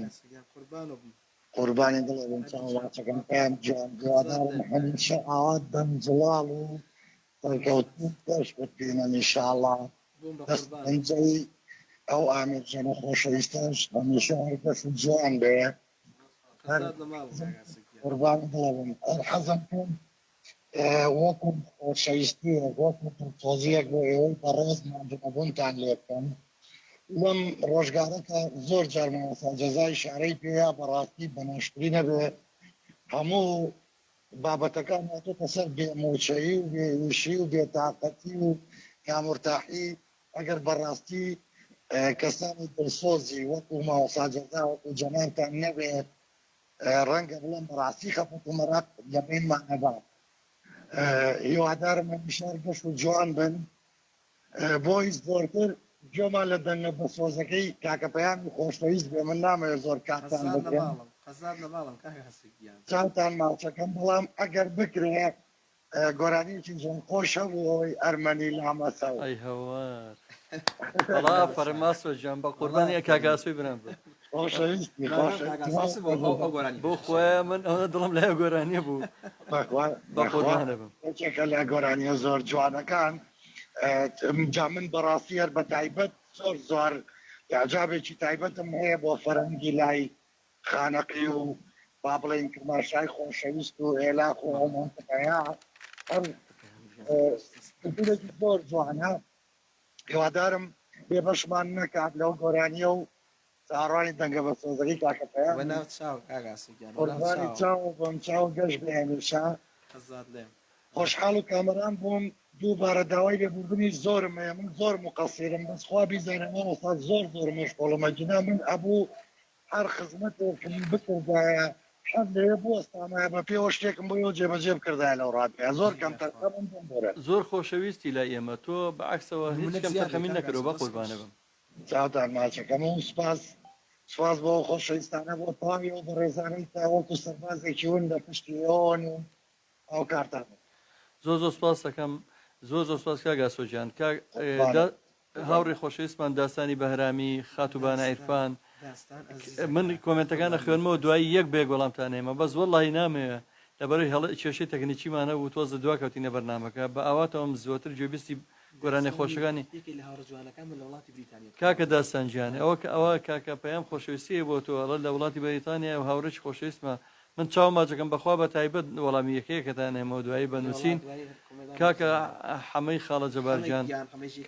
قوربانی دڵێ چاوڵاتەکەم پێیان گیان دووادارم هەمیشە ئاوات بەم جڵاڵ و سەرکەوتنی پێش ببینن ئینشاءڵڵا دەست پەنجەی ئەو ئامیر جەنە خۆشەویستەش هەمیشە هەر دەست جوان بێ قوربانی دڵێم حەزم کەم وەکو خۆشەویستی وەکو تۆزیەک بۆ ئێوەی بەڕێزمان بوونتان لێ بکەم لەم ڕۆژگارەکە زۆر جار مامۆستا جەزای شارەی پێیا بەڕاستی بەناشتری نەبێ هەموو بابەتەکان هاتۆتە سەر بێمۆچەیی و بێوشی و بێتاقەتی و یامورتاحی ئەگەر بەڕاستی کەسانی دڵسۆزی وەکو ماوەسا جەردا وەکو جەمانتان نەبێت ڕەنگە بڵێن بەڕاستی خەفەت و مەراق لەبینمان نەبا هیوادارم هەمیشار گەشت و جوان بن بۆی زۆرتر گوێمان لە دەنگە بەسۆزەکەی کاکەپەیانی خۆشەویست بێ من نامەوێت زۆر کاتتان بکرێن چاوتان ماچەکەم بەڵام ئەگەر بکرێ گۆرانیکی جۆن خۆشە بۆ ئەوەی ئەرمەنی لامەسەوە ئەی هەوار بەڵا فەرماسۆ گیان بە قوربانی کاگاسوی برام بێ خۆشەویستی بۆ خۆیان من ئەوە دڵم لای گۆرانیە بوو بە قوربانە بم ێکێکە لە گۆرانیە زۆر جوانەکان جا من بەڕاستی هەر بە تایبەت زۆر زۆر یاجابێکی تایبەتم هەیە بۆ فەرەنگی لای خانەقی و با بڵێن کرماشای خۆشەویست و هێلاخ و ئەومۆنتەکەیە هەر کلتورێکی زۆر جوانە هیوادارم بێبەشمان نەکات لەو گۆرانیە و چاڕوانی دەنگە بە سۆزەکەی کاکەپەیان قوربانی چاو بۆم چاو گەشت بێ هەمیشە خۆشحاڵ و کامەران بووم دووبارە داوای لێبوردنی زۆرم هەیە من زۆر مقەسیرم بەس خوا بیزانەوە وەستا زۆر زۆر مەشغوڵمە جنا من ئەبوو هەر خزمەتێکم بکردایە حەز لێ بۆ ئەستامایە بە پێوە شتێکم بۆ جێبەجێ بکردای لەو ڕادەیە زۆر کەم تەرخەم بۆرە زۆر خۆشەویستی لای ئێمە تۆ بەعکسەوە هیچ کەم تەرخەمی نەکردەوە بە قوربانە بم چاوتان ماچەکەم و سپاس بۆ خۆشەویستانە بۆ تاوی و بەڕێزانەی تاوەکو سەربازێکی ون لە پشتی ئەوەن و ئەو کارتان زۆر زۆر سپاس دەکەم زۆر زۆر سپاس کاگاسۆجیان هاوڕێ خۆشەویستمان داستانی بەهرامی خاتوبانە عیرفان من کۆمنتەکانە خوێنمەوە دوایی یەک بێ گۆڵامتان هێمە بەس وەڵی نامەوێ لەبەرەوەی هەڵە کێشەی تەکنیکیمانە و تۆزە دوا کەوتینە بەرنامەکە بە ئاواتەوەم زۆرتر گوێبیستی گۆرانی خۆشەکانی کاکە داستانجیانە ئەوە کاکە پەیام خۆشەویستی بۆ تۆ ئەڵە لە وڵاتی بەریتانیا و هاوڕێک خۆشەویستمە من چاو ماچەکەم بەخوا بە تایبەت وەڵامی یەکەیەکەتان هێمە دوایی بەنووسین کاکە حەمەی خاڵە جەبارجان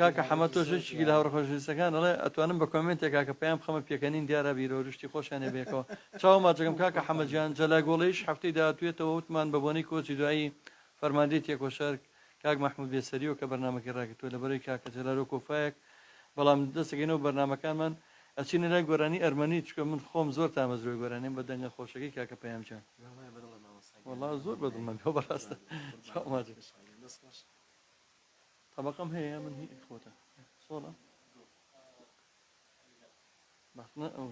کاکە حەمە تۆشێکی لە هاوڕە خۆشەویستەکان ئەڵێ ئەتوانم بە کۆمنتێک کاکە پەیام خەمە پێکەنین دیارە بیرۆریشتی خۆشیانێ بێکەوە چاو ماچەکەم کاکە حەمەجیان جەلاگۆڵیش هەفتەی داهاتوێتەوە وتمان بە بۆنەی کۆچی دوایی فەرماندەی تێکۆشار کاک محمود بێسەریەوە کە بەرنامەکەی ڕاگرتووە لەبەرەوەی کاکە جەلال و کۆفایەک بەڵام دەستەکەینەوە بەرنامەکانمان ئەچینە لای گۆرانی ئەرمەنی چکە من خۆم زۆر تامەزرۆی گۆرانیم بە دەنگە خۆشەکەی کاکە پەیامجان والله زۆر بەدڵمە بێ بەڕاستە طبقم هەیە من هی خۆتە سۆڵە بەخنە ئەو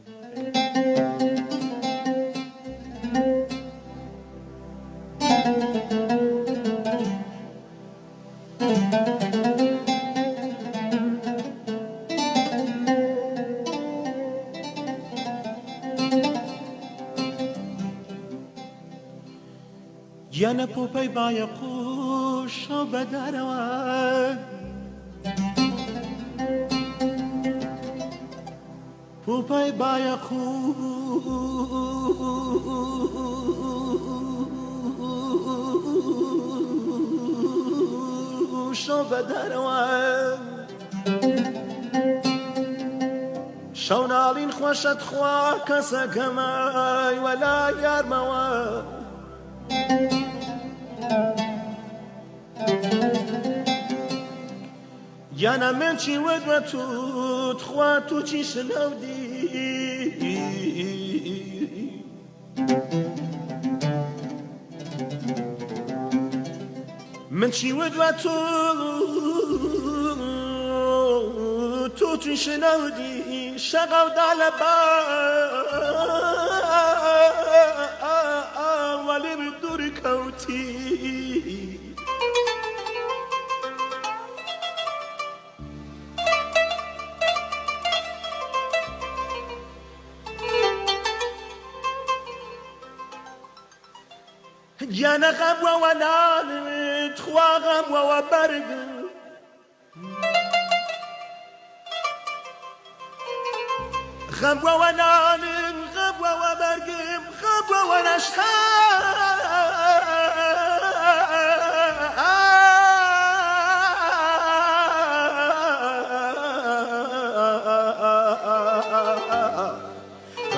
گیانە پۆپەی باە قوش شەو بەدارەوە پۆپەی باە قوش شەو بەدارەوە شەو ناڵین خۆشەت خوا کەسەکەمای وەلا یارمەوە یانە من چی وەدوە توت خوا تو چی شنەودی من چی وەدوە تو چی شنەودی شەغەودا لە وەلی دووری کەوتی گیانە غەموەوە نانت خوا غەموەوە بەرگ غەموەوە نانم غەموەوە بەرگم غەموەوە نەشتا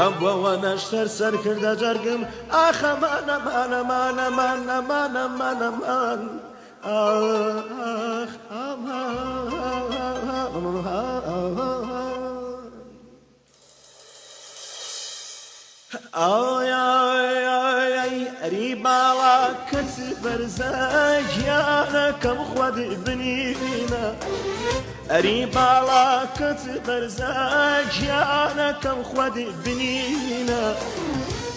خەمبەوە نەشتەر سەر کردە جەرگم ئاخەمانەمانەمانەمانەمانەمان ئاخ ئەری باڵا کەس بەرزە گیانەکەم خۆت بنیبینە ئەری باڵا کەس بەرزە گیانەکەم خۆت بنیبینە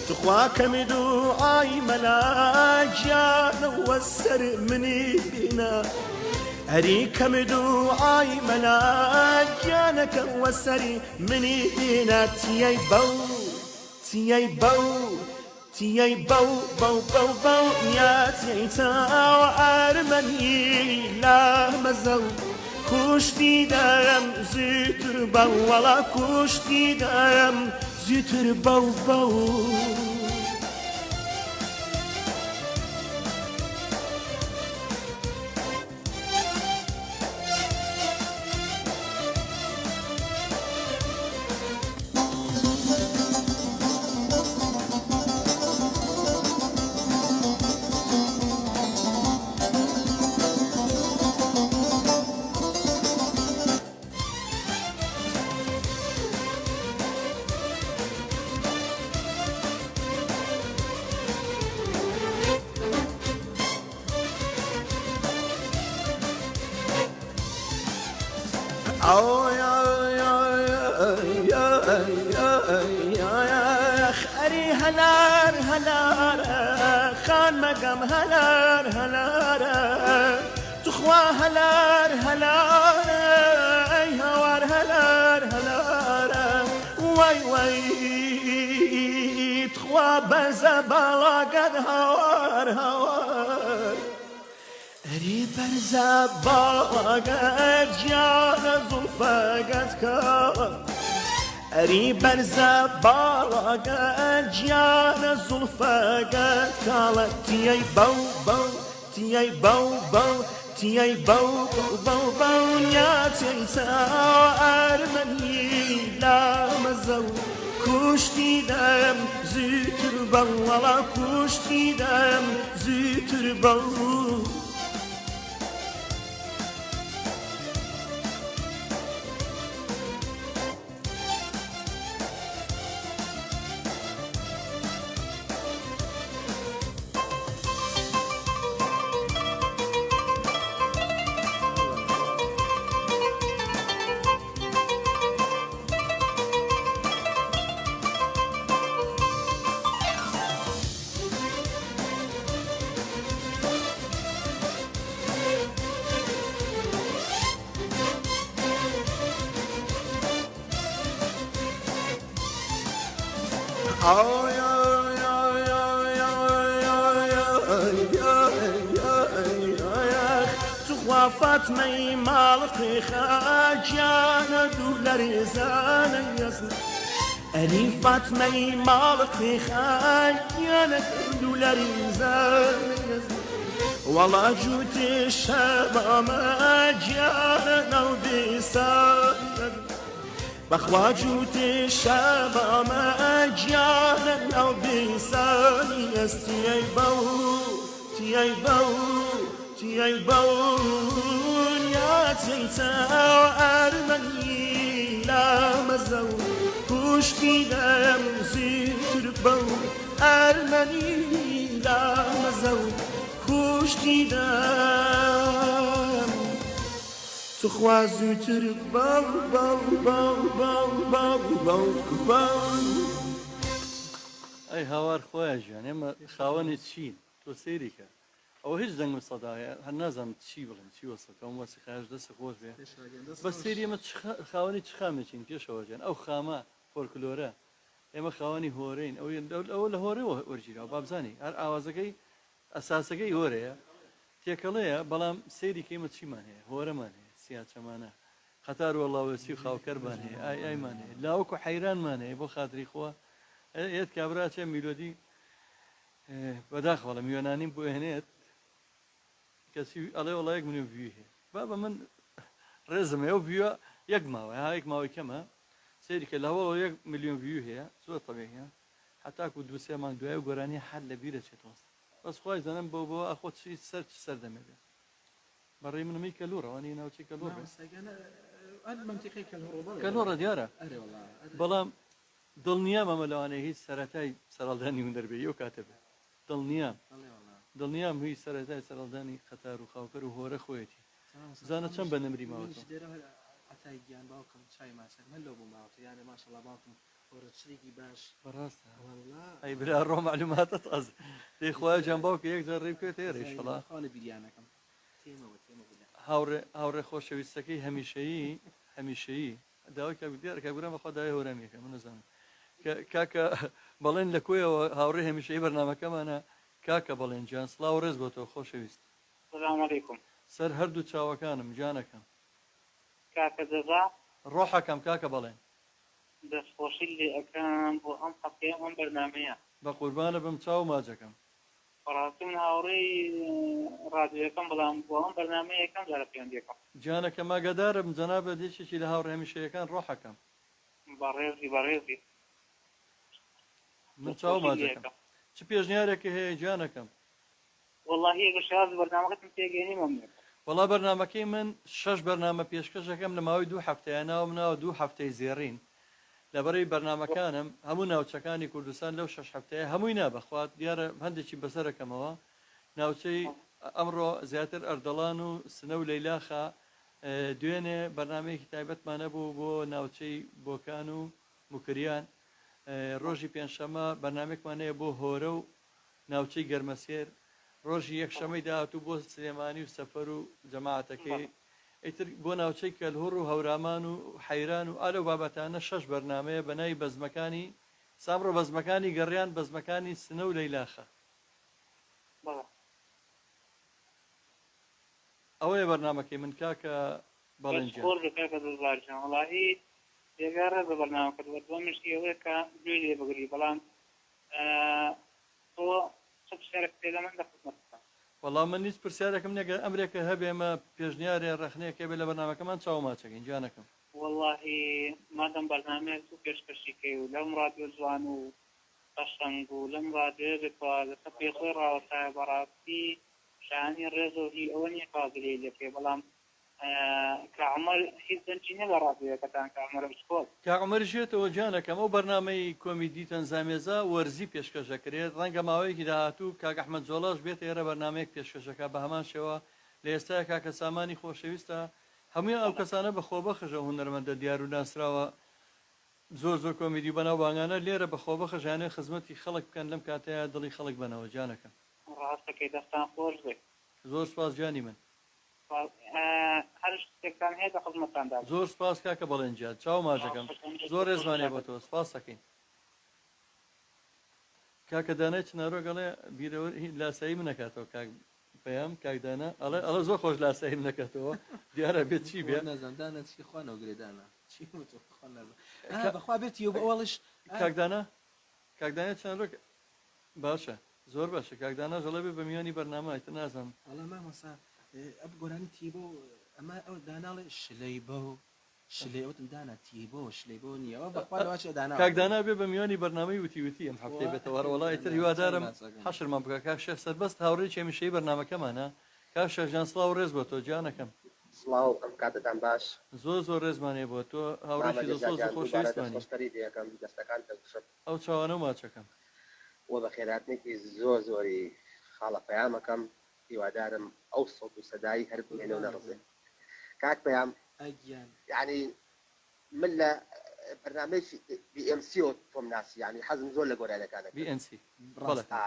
تخوا کەمی دوعای مەلا گیانەوە سەر منی بینە ئەری کەمی دوعای مەلا گیانەکەوە سەری منی بینە تیەی بەو تیەی بەو تیەی بەو بەو بەو بەو نیاتیەی تاوە ئارمەنی لا مەزە و کوشتی دەرم زووتر بەو وەڵا کوشتی دەرم زووتر بەو بەو خەری هەلار هەلارە خان مەگەم هەلار هەلارە توخوا هەلار هەلارە ئەی هەوار هەلار هەلارە وای وای تخوا بەرزە باڵاگەت هەوار هەوار ئەری بەرزە باڵاگەت گیانە زوڵفەگەت کە ئەری بەرزە باڵاگەت گیانە زوڵفەگەت کاڵە تیەی بەو بەو تیەی بەو بەو تیەی بەو بەو بەو نیاتەی چاوە ئەرمەنی لا مەزە و کوشتی دەم زووتر بەو وەڵا کوشتی دەم زووتر بەو تخوا فاتمەی ماڵقی خاگیانە دوو لە ڕێزانە یەزن ئەری فاتمەی ماڵقی خاگیانە دوو لە ڕێزانە یەزن وەڵا جووتێ شەبامە گیانە ناو بێسانە بەخوا جووتێ شەبامە گیانە ناو بێسانی ئەس تیەی بەو تیەی بەو تیەی بەو نیاتەی چاوە ئەرمەنی لا مەزە و کوشتی دەم زووتر بەو ئەرمەنی لا مەزە و کوشتی دەم تخوا زووتر بەو بەو بەو بەو بەو بەو بەو ئەی هاوار خۆیان ژیان ئێمە خاوەنی چین تۆ سەیری کە ئەو هیچ دەنگم سەداە هەر نازانم چی بڵێن چی وەسەکەم وەسی خاش دەستە خۆش بێ بە سەیری ئێمە خاوەنی چ خامێکین پێشەوەژیان ئەو خامە فۆلکلۆرە ئێمە خاوەنی هۆرەین ئەو لە هۆرەی وەرگیرەوە بابزانی هەر ئاوازەکەی ئەساسەکەی هۆرەیە تێکەڵەیە بەڵام سەیری کەیمە چیمان هەیە هۆرەمان هەیە سیاچەمانە خەتار وەڵاوەسی و خاوکەرمان هەیە ئایمان هەیە لاوەکو حەیرانمان هەیە بۆ خاتری خۆ ئێت کابراچێ میلۆدی بەداخەوە لە میوانانیم بۆ هێنێت کەسی ئەڵێ وڵایەک منێ وی هەیە با بە من ڕێزم ئەو ڤیوە یەک ماوە یەک ماوەی کەمە سيري كلا هو 1 مليون فيو هي زۆر طبيعية حتى كو دو سێ مانگ دوای و گۆرانی حل لە بیرە چێتەوە بەس خۆی زەنم بۆ ئەخۆ چی سەر دەمێ بێ بەڕێ منمی کەلوورەوانی ناوچی کەلوور کەلوورە دیارە بەڵام دڵنییا مەمە لەوانەیە هیچ سەرەتای سەرڵدانی هون دەربێ و کاتە بێ دڵنیام هیچ سەرەتای سەرڵدانی خەتار و خاوکەر و هۆرە خۆیەتی زانە چەند بە نەمری ماوەتەوە ئەتای گیان باوکم چای ماسەر مەلۆ بوو ماوەتە یانە ماشەڵا باوکم هۆرە چرێکی باش بەڕاستە ئەی برا ڕۆ معلوماتە تازە دەی خۆیان جان باوکە یەک جار ڕێ بکەوێت ئێرە ئینشەڵا خاڵە بیریانەکەم هاوڕێ خۆشەویستەکەی هەمیشەیی داوای دیارەکە گورم بەخوا داوای هۆرەمیەکە من نەزانم کاکە بەڵێن لە کۆیەوە هاوڕێ هەمیشەیی بەرنامەکەمانە کاکە بەڵێن جان سڵاو ڕێز بۆ تۆ خۆشەویست سلام علیکم سەر هەردوو چاوەکانم جانەکەم کاکە جەزا ڕۆحەکەم کاکە بەڵێن دەستخۆشی لێ ئەەکەم بۆ ئەم هەفتەیە ئەم بەرنامەیە بە قوربانە بم چاو ماجەکەم بەڕاستی من هاوڕێی ڕادیۆیەکەم بەڵام بۆ ئەم بەرنامەیە یەکەم جارە پەیوەندیەکەم جانەکە ماگەدارم جەنابە دێشێکی لە هاوڕێ هەمیشەیەکان ڕۆحەکەم بەڕێزی من چاو ماجەکەم چ پێشنیارێکی هەیە جانەکەم والله هەیە شاز بەرنامەکەتم تێگەێنی مەمنێت وەڵا بەرنامەکەی من 6 بەرنامە پێشکەشەکەم لە ماوەی 2 هەفتەیە ناوم ناوە 2 هەفتەی زێڕین لەبەرەی بەرنامەکانم هەموو ناوچەکانی کوردستان لەو 6 هەفتەیە هەمووی نابەخوات دیارە هەندێکی بەسەرەکەمەوە ناوچەی ئەمڕۆ زیاتر ئەردەڵان و سنە و لەیلاخە دوێنێ بەرنمەیەکی تایبەتمانە بوو بۆ ناوچەی بۆکان و موکریان ڕۆژی پێنجشەمە بەرنمێکمانەیە بۆ هۆرە و ناوچەی گەرمەسێر ڕۆژی یەکشەمەی داهاتوو بۆ سلێمانی و سەفەر و جەماعەتەکەی ئیتر بۆ ناوچەی کەلهوڕ و هەورامان و حەیران و ئالە بابەتانە 6 بەرنمەیە بەنای بەزمەکانی سامڕۆ بەزمەکانی گەڕیان بەزمەکانی سنە و لەیلاخە ئەوەیە بەرنمەکەی من کاکە بەڵێنجیڵی ێگارە بە بەرنامەکە دومشتی ئەوەیە کە گوێ لێ بگری بەڵام تۆ شارێک پێ لە من دەخستمەکە وەڵام من هیچ پرسیارێکم نەگە ئەمرێکە هەبێمە پێشنیارێ ڕەخنەیەکە بێ لە بەرنامەکەمان چاوماچەکەین جانەکەم واللهی مادەم بەرنامەیە تو پێشکەشیکەی و لەم ڕادیۆ جوان و قەشەنگ و لەم ڕادیۆ بێتوە لەسەر پێخۆی ڕاوەتایە بەڕاستی شانی ڕێزۆهی ئەوە نییە کاگرێ لێکێ بەڵام کەعمەر هیچ دەنجینە لە ڕادیۆیەکەتان کەعمەرە بچکۆت کاعمەرژێتەوە جانەکەم ئەو بەرنامەی کۆمیدی تەنزامێزە وەرزی پێشکەشەکرێت ڕەنگە ماوەیەکی داهاتوو کاک ئەحمەد جۆڵاش بێت ئێرە بەرنمەیەک پێشکەشەکە بە هەمان شێوە لە ئێستا کاکە سامانی خۆشەویستە هەمووی ئەو کەسانە بەخۆبەخەژە هونەرمەندە دیار و ناسراوە زۆر کۆمیدی بەناوبانگانە لێرە بەخۆبەخەژانێ خزمەتی خەڵک بکەن لەم کاتەیە دڵی خەڵک بنەوە جانەکەم ڕاستەکەی دەستان خۆش بێت زۆر سپاس جانی من هەر شتێکتان هەیە لە خزمەتتاندا زۆر سپاس کاکە بەڵێنجیات چاو ماژەکەم زۆر ڕێزمانێ بۆ تۆ سپاس دەکەین کاکە دانای چنارۆ گەڵێ بیرەوە لاسایی من نەکاتەوە کاک پێیام کاکدانە ئەڵە زۆر خۆش لاسایی من نەکاتەوە دیارە بێت چی بێت نەزاندانە چی خوانەوە گرێدانە چی بەخوا بێتی و بەوەڵش کاکدانە چنارۆ باشە زۆر باشە کاکدانە ژەڵە بێ بە میوانی بەرنامە نازانم ئەڵە مامەسا ئەب گۆرانی تیبۆ ئەمە ئەو داناڵێ شلەی بە و شلەی ئەوتم دانا تیبۆ شلەی بۆ نییەوە بەخواچ دانا کاکدانا بێ بە میوانی بەرنامەی وتی ئەم هەفتەی بێتەوە وڵای تر هیوادارم حەشرمان بکە کاک شێخ سەربەست هاوڕێی هەمیشەیی بەرنامەکەمانە کاک شێخ جان سڵاو ڕێز بۆ تۆ جانەکەم سڵاو ئەم کاتتان باش زۆر ڕێزمانێ بۆ تۆ هاوڕێکی دڵسۆز و خۆشەویستمانی ئەو چاوانە و ماچەکەم وە بە خێراتنێکی زۆری خاڵە پەیامەکەم هیوادارم ئەو سەوت و سەدایی هەر بمێنەوە نەڕزێ کاک پەیام یعنی من لە بەرنامەی BMC تۆم ناسی ینی حەزم زۆر لە گۆرانەکانە BMC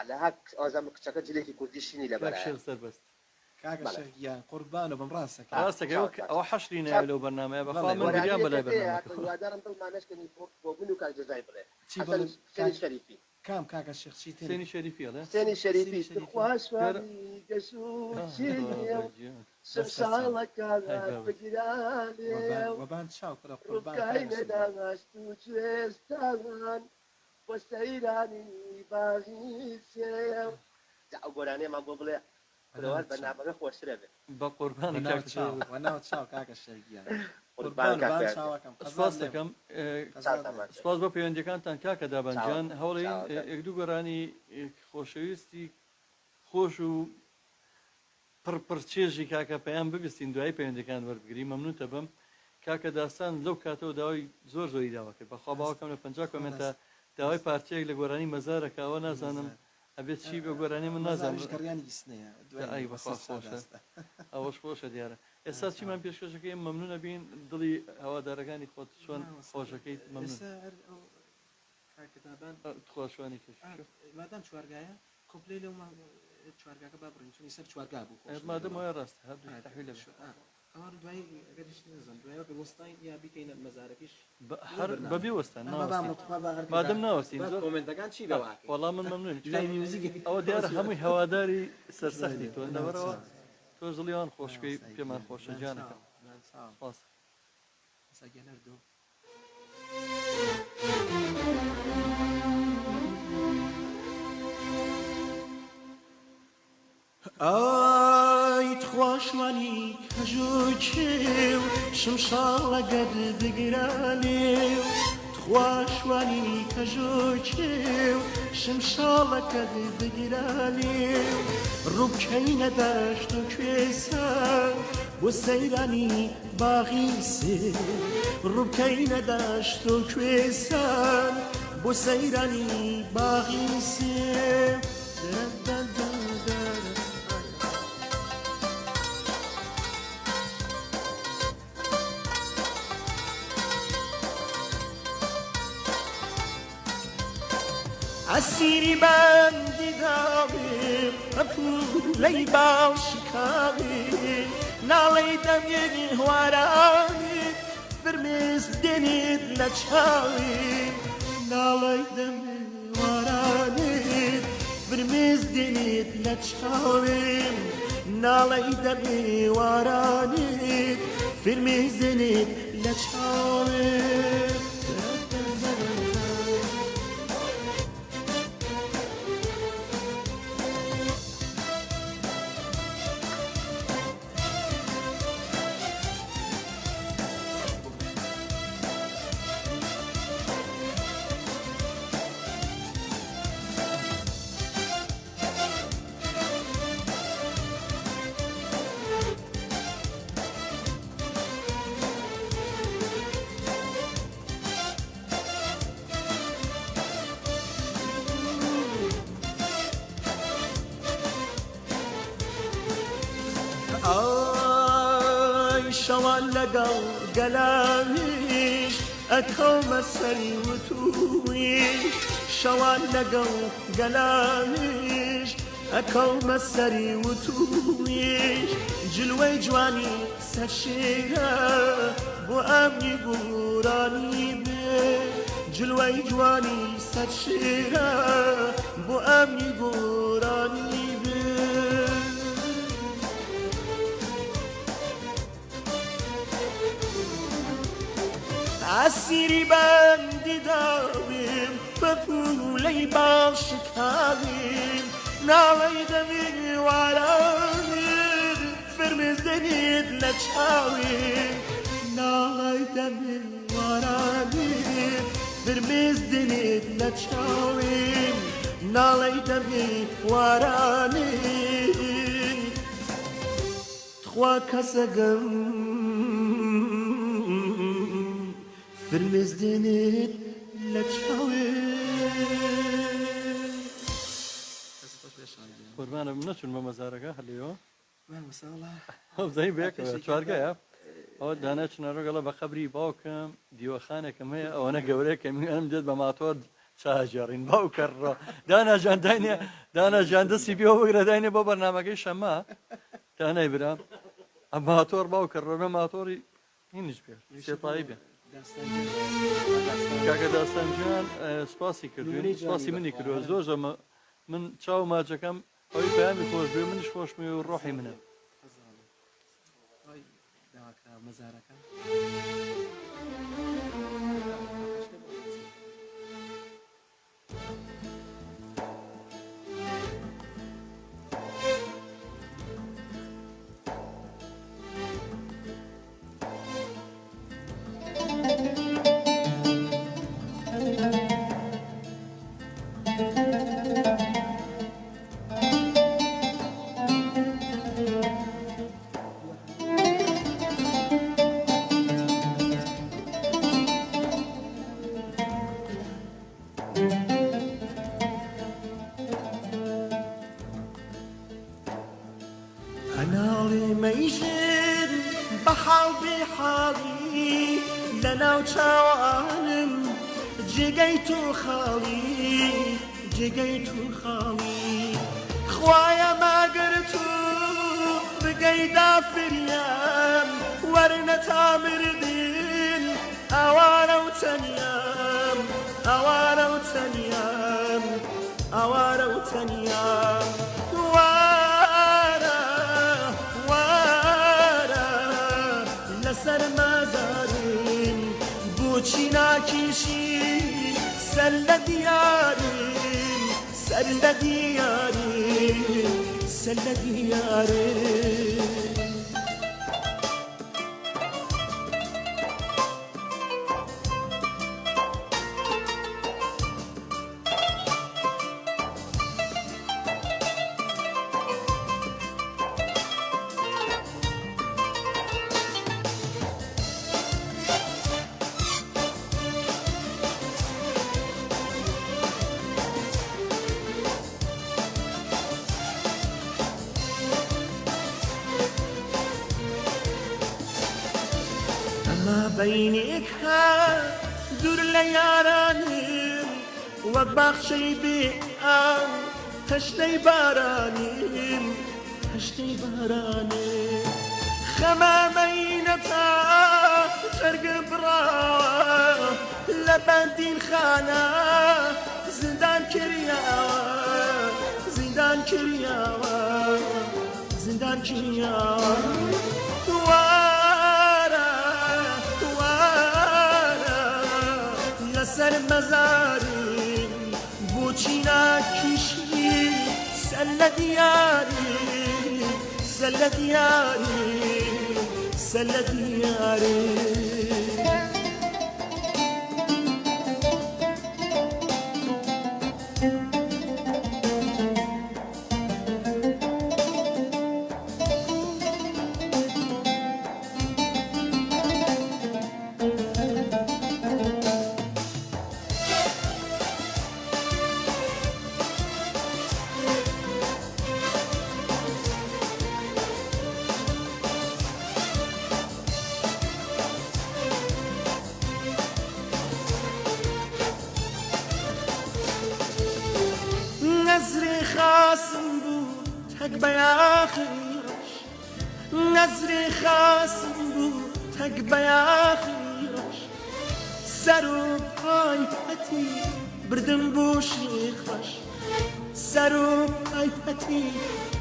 لە هەک ئازام کچەکە جلێکی کوردی شینی لە بەرای سەربەست کاکەشێکیان قوربان و بەم ڕاستەکە ئەوە حەشری نایە لەو بەرنامەیە بەخوا من بریان بەلای بەرنامەکە هیوادارم دڵمانەشکەنی بۆ بن و کاک جەزای بڵێ شەریفی کام کاکە شێخ چی سێنی شەریفی ئەڵێ سێنی شەریفی خواشواری گەسوچینە سەرساڵەکانە بگرانێ وەبان چاوکڕە ڕووکای نەداهاشت و کوێستان بۆ سەیرانی باغی سێو ئەو گۆرانەیەمان بۆ بڵێ بەرنامەکە خۆشترە بێت بە قوربانە ناو چاو کاکە شێخیان قوربان کاک پێیان. سپاس دەکەم سپاس بۆ پەیوەندیەکانتان کاکە دابەنجان هەوڵێن یەک دوو گۆرانی خۆشەویستی خۆش و پڕچێژی کاکە پەیام ببیستین دوای پەیوەندەکان وەربگری مەمنونتە بم کاکە داستان لەو کاتەوە داوای زۆری داوا کرد بەخوا باوەکەم لە 50 کۆمنتە داوای پارچەیەک لە گۆرانی مەزارەکەوە نازانم ئەبێت چی بە گۆرانی من نازانم ئای بەخوا خۆشە ئەوەش خۆشە دیارە ئێستا چیمان پێشکەشەکەی مەمنونە بین دڵی هەوادارەکانی خۆت چۆن خۆشەکەیت مەمنون خۆشوانی مادام چوارگایە کۆمپلی لەو چوارگاکە با بڕین چونی سەر چوارگا بوو مادەم وایە ڕاست هەردوو ئەوان دوای ئەگەریش نەزان دوای وەکە وەستان یا بیکەینە مەزارەکەیش بەبێ وەستان مادەم ناوەستین کۆمنتەکان چی بەوا وەڵام من مەمنون ئەوە دیارە هەمووی هەواداری سەرسەختی تۆ لەبەرەوە تۆ زڵیان خۆشکەی پێمان خۆشە جانەکە ئای خواشوانی کەژوکێو شمشاڵە گەر دگرانێو خواشوانی کەژوکێو شمشاڵە گەر دگرانێو ڕووکەینە دەشت و کوێسان بۆ سەیرانی باغی سێ ڕووکەینە دەشت و کوێسان بۆ سەیرانی باغی سێ ئەسیری بەندی داوێ لەی باوشکاوێ ناڵەی دەمێنی هوارانێ فرمێز دێنێت لە چاوێ ناڵەی دەمێ هوارانێت فرمێز دێنێت لە چاوێ ناڵەی دەمێ هوارانێت فرمێز دێنێت لە چاوێ شەوان لەگەڵ گەلاویش ئەکەومە سەری وتویش شەوان لەگەڵ گەلاویش ئەکەومە سەری وتویش جلوەی جوانی سەر شێرە بۆ ئەمنی گۆرانی بێ جلوەی جوانی سەر شێرە بۆ ئەمنی گۆرانی بێ ئەسیری بەندی داوێم بە پولەی باوشکاوێم ناڵەی دەمێنی وارانێت فرمێز دێنێت لە چاوێم ناڵەی دەمێنی وارانێت فرمێز دێنێت لە چاوێم ناڵەی دەمێ وارانێت تخوا کەسەگەم فرمێز دێنێت لە چاوێ قوربانم نەچون بە مەزارەکە هەلێەوە زەی بێکەوە چوارگایە ئەوە دانا چنەڕۆگەڵە بە قەبری باوکەم دیوەخانێکم هەیە ئەوەنە گەورەیە منم دێت بە ماتۆر چاژێڕین باوکەڕۆ داناژان داینێ داناژان دەستی بێەوە بگرە داینێ بۆ بەرنامەکەی شەمە دانای برام ئە ماتۆر باوکەڕۆمە ماتۆری هینش بێ سێپایی بێ کاکە داستانجیان سپاسی کردوین سپاسی منی کردووە زۆر زەمە من چاو ماچەکەم ئەوی پەیامی خۆش بێ منیش خۆشمی و ڕۆحی منە چاوانم جێگەی تۆ خاڵی جێگەی تۆ خاڵی خوایە ماگەر تو بگەی دافریم وەرنە تا مردن ئەوارە و تەنیام ئەوارە و تەنیام ئەوارە و تەنیام وارە وارە لەسەر مازارم بۆچی ناکیشی سەر لە دیارم سەر لە دیارم سەر لە دیارم بینێک ها دوور لە یارانم وەک باخچەی بێ ئاو هەشتەی بارانم هەشتەی بارانم خەمامەینە تا جەرگە بڕاوە لە بەندین خانە زیندان کردیاوە زیندان کردیاوە زیندان کردیاوە سەر مەزارم بۆچی ناکیشی سەر لە دیارم سەر لە دیارم سەر لە دیارم نظری خاصم بود تک بیاخیرش نظری خاصم بود تک بیاخیرش سر و پای پتی بردم بو شیخش سر و پای پتی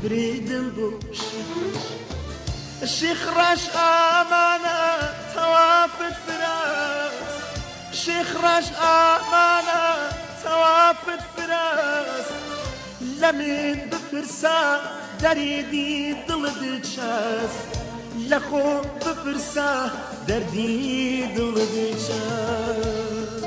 بردم بو شیخش شیخرش آمانه توافت فراس شیخرش آمانه توافت فراس لمن بپرسا دەریدی دڵت چاس لە خۆ بپرسا دەردی دڵت چاس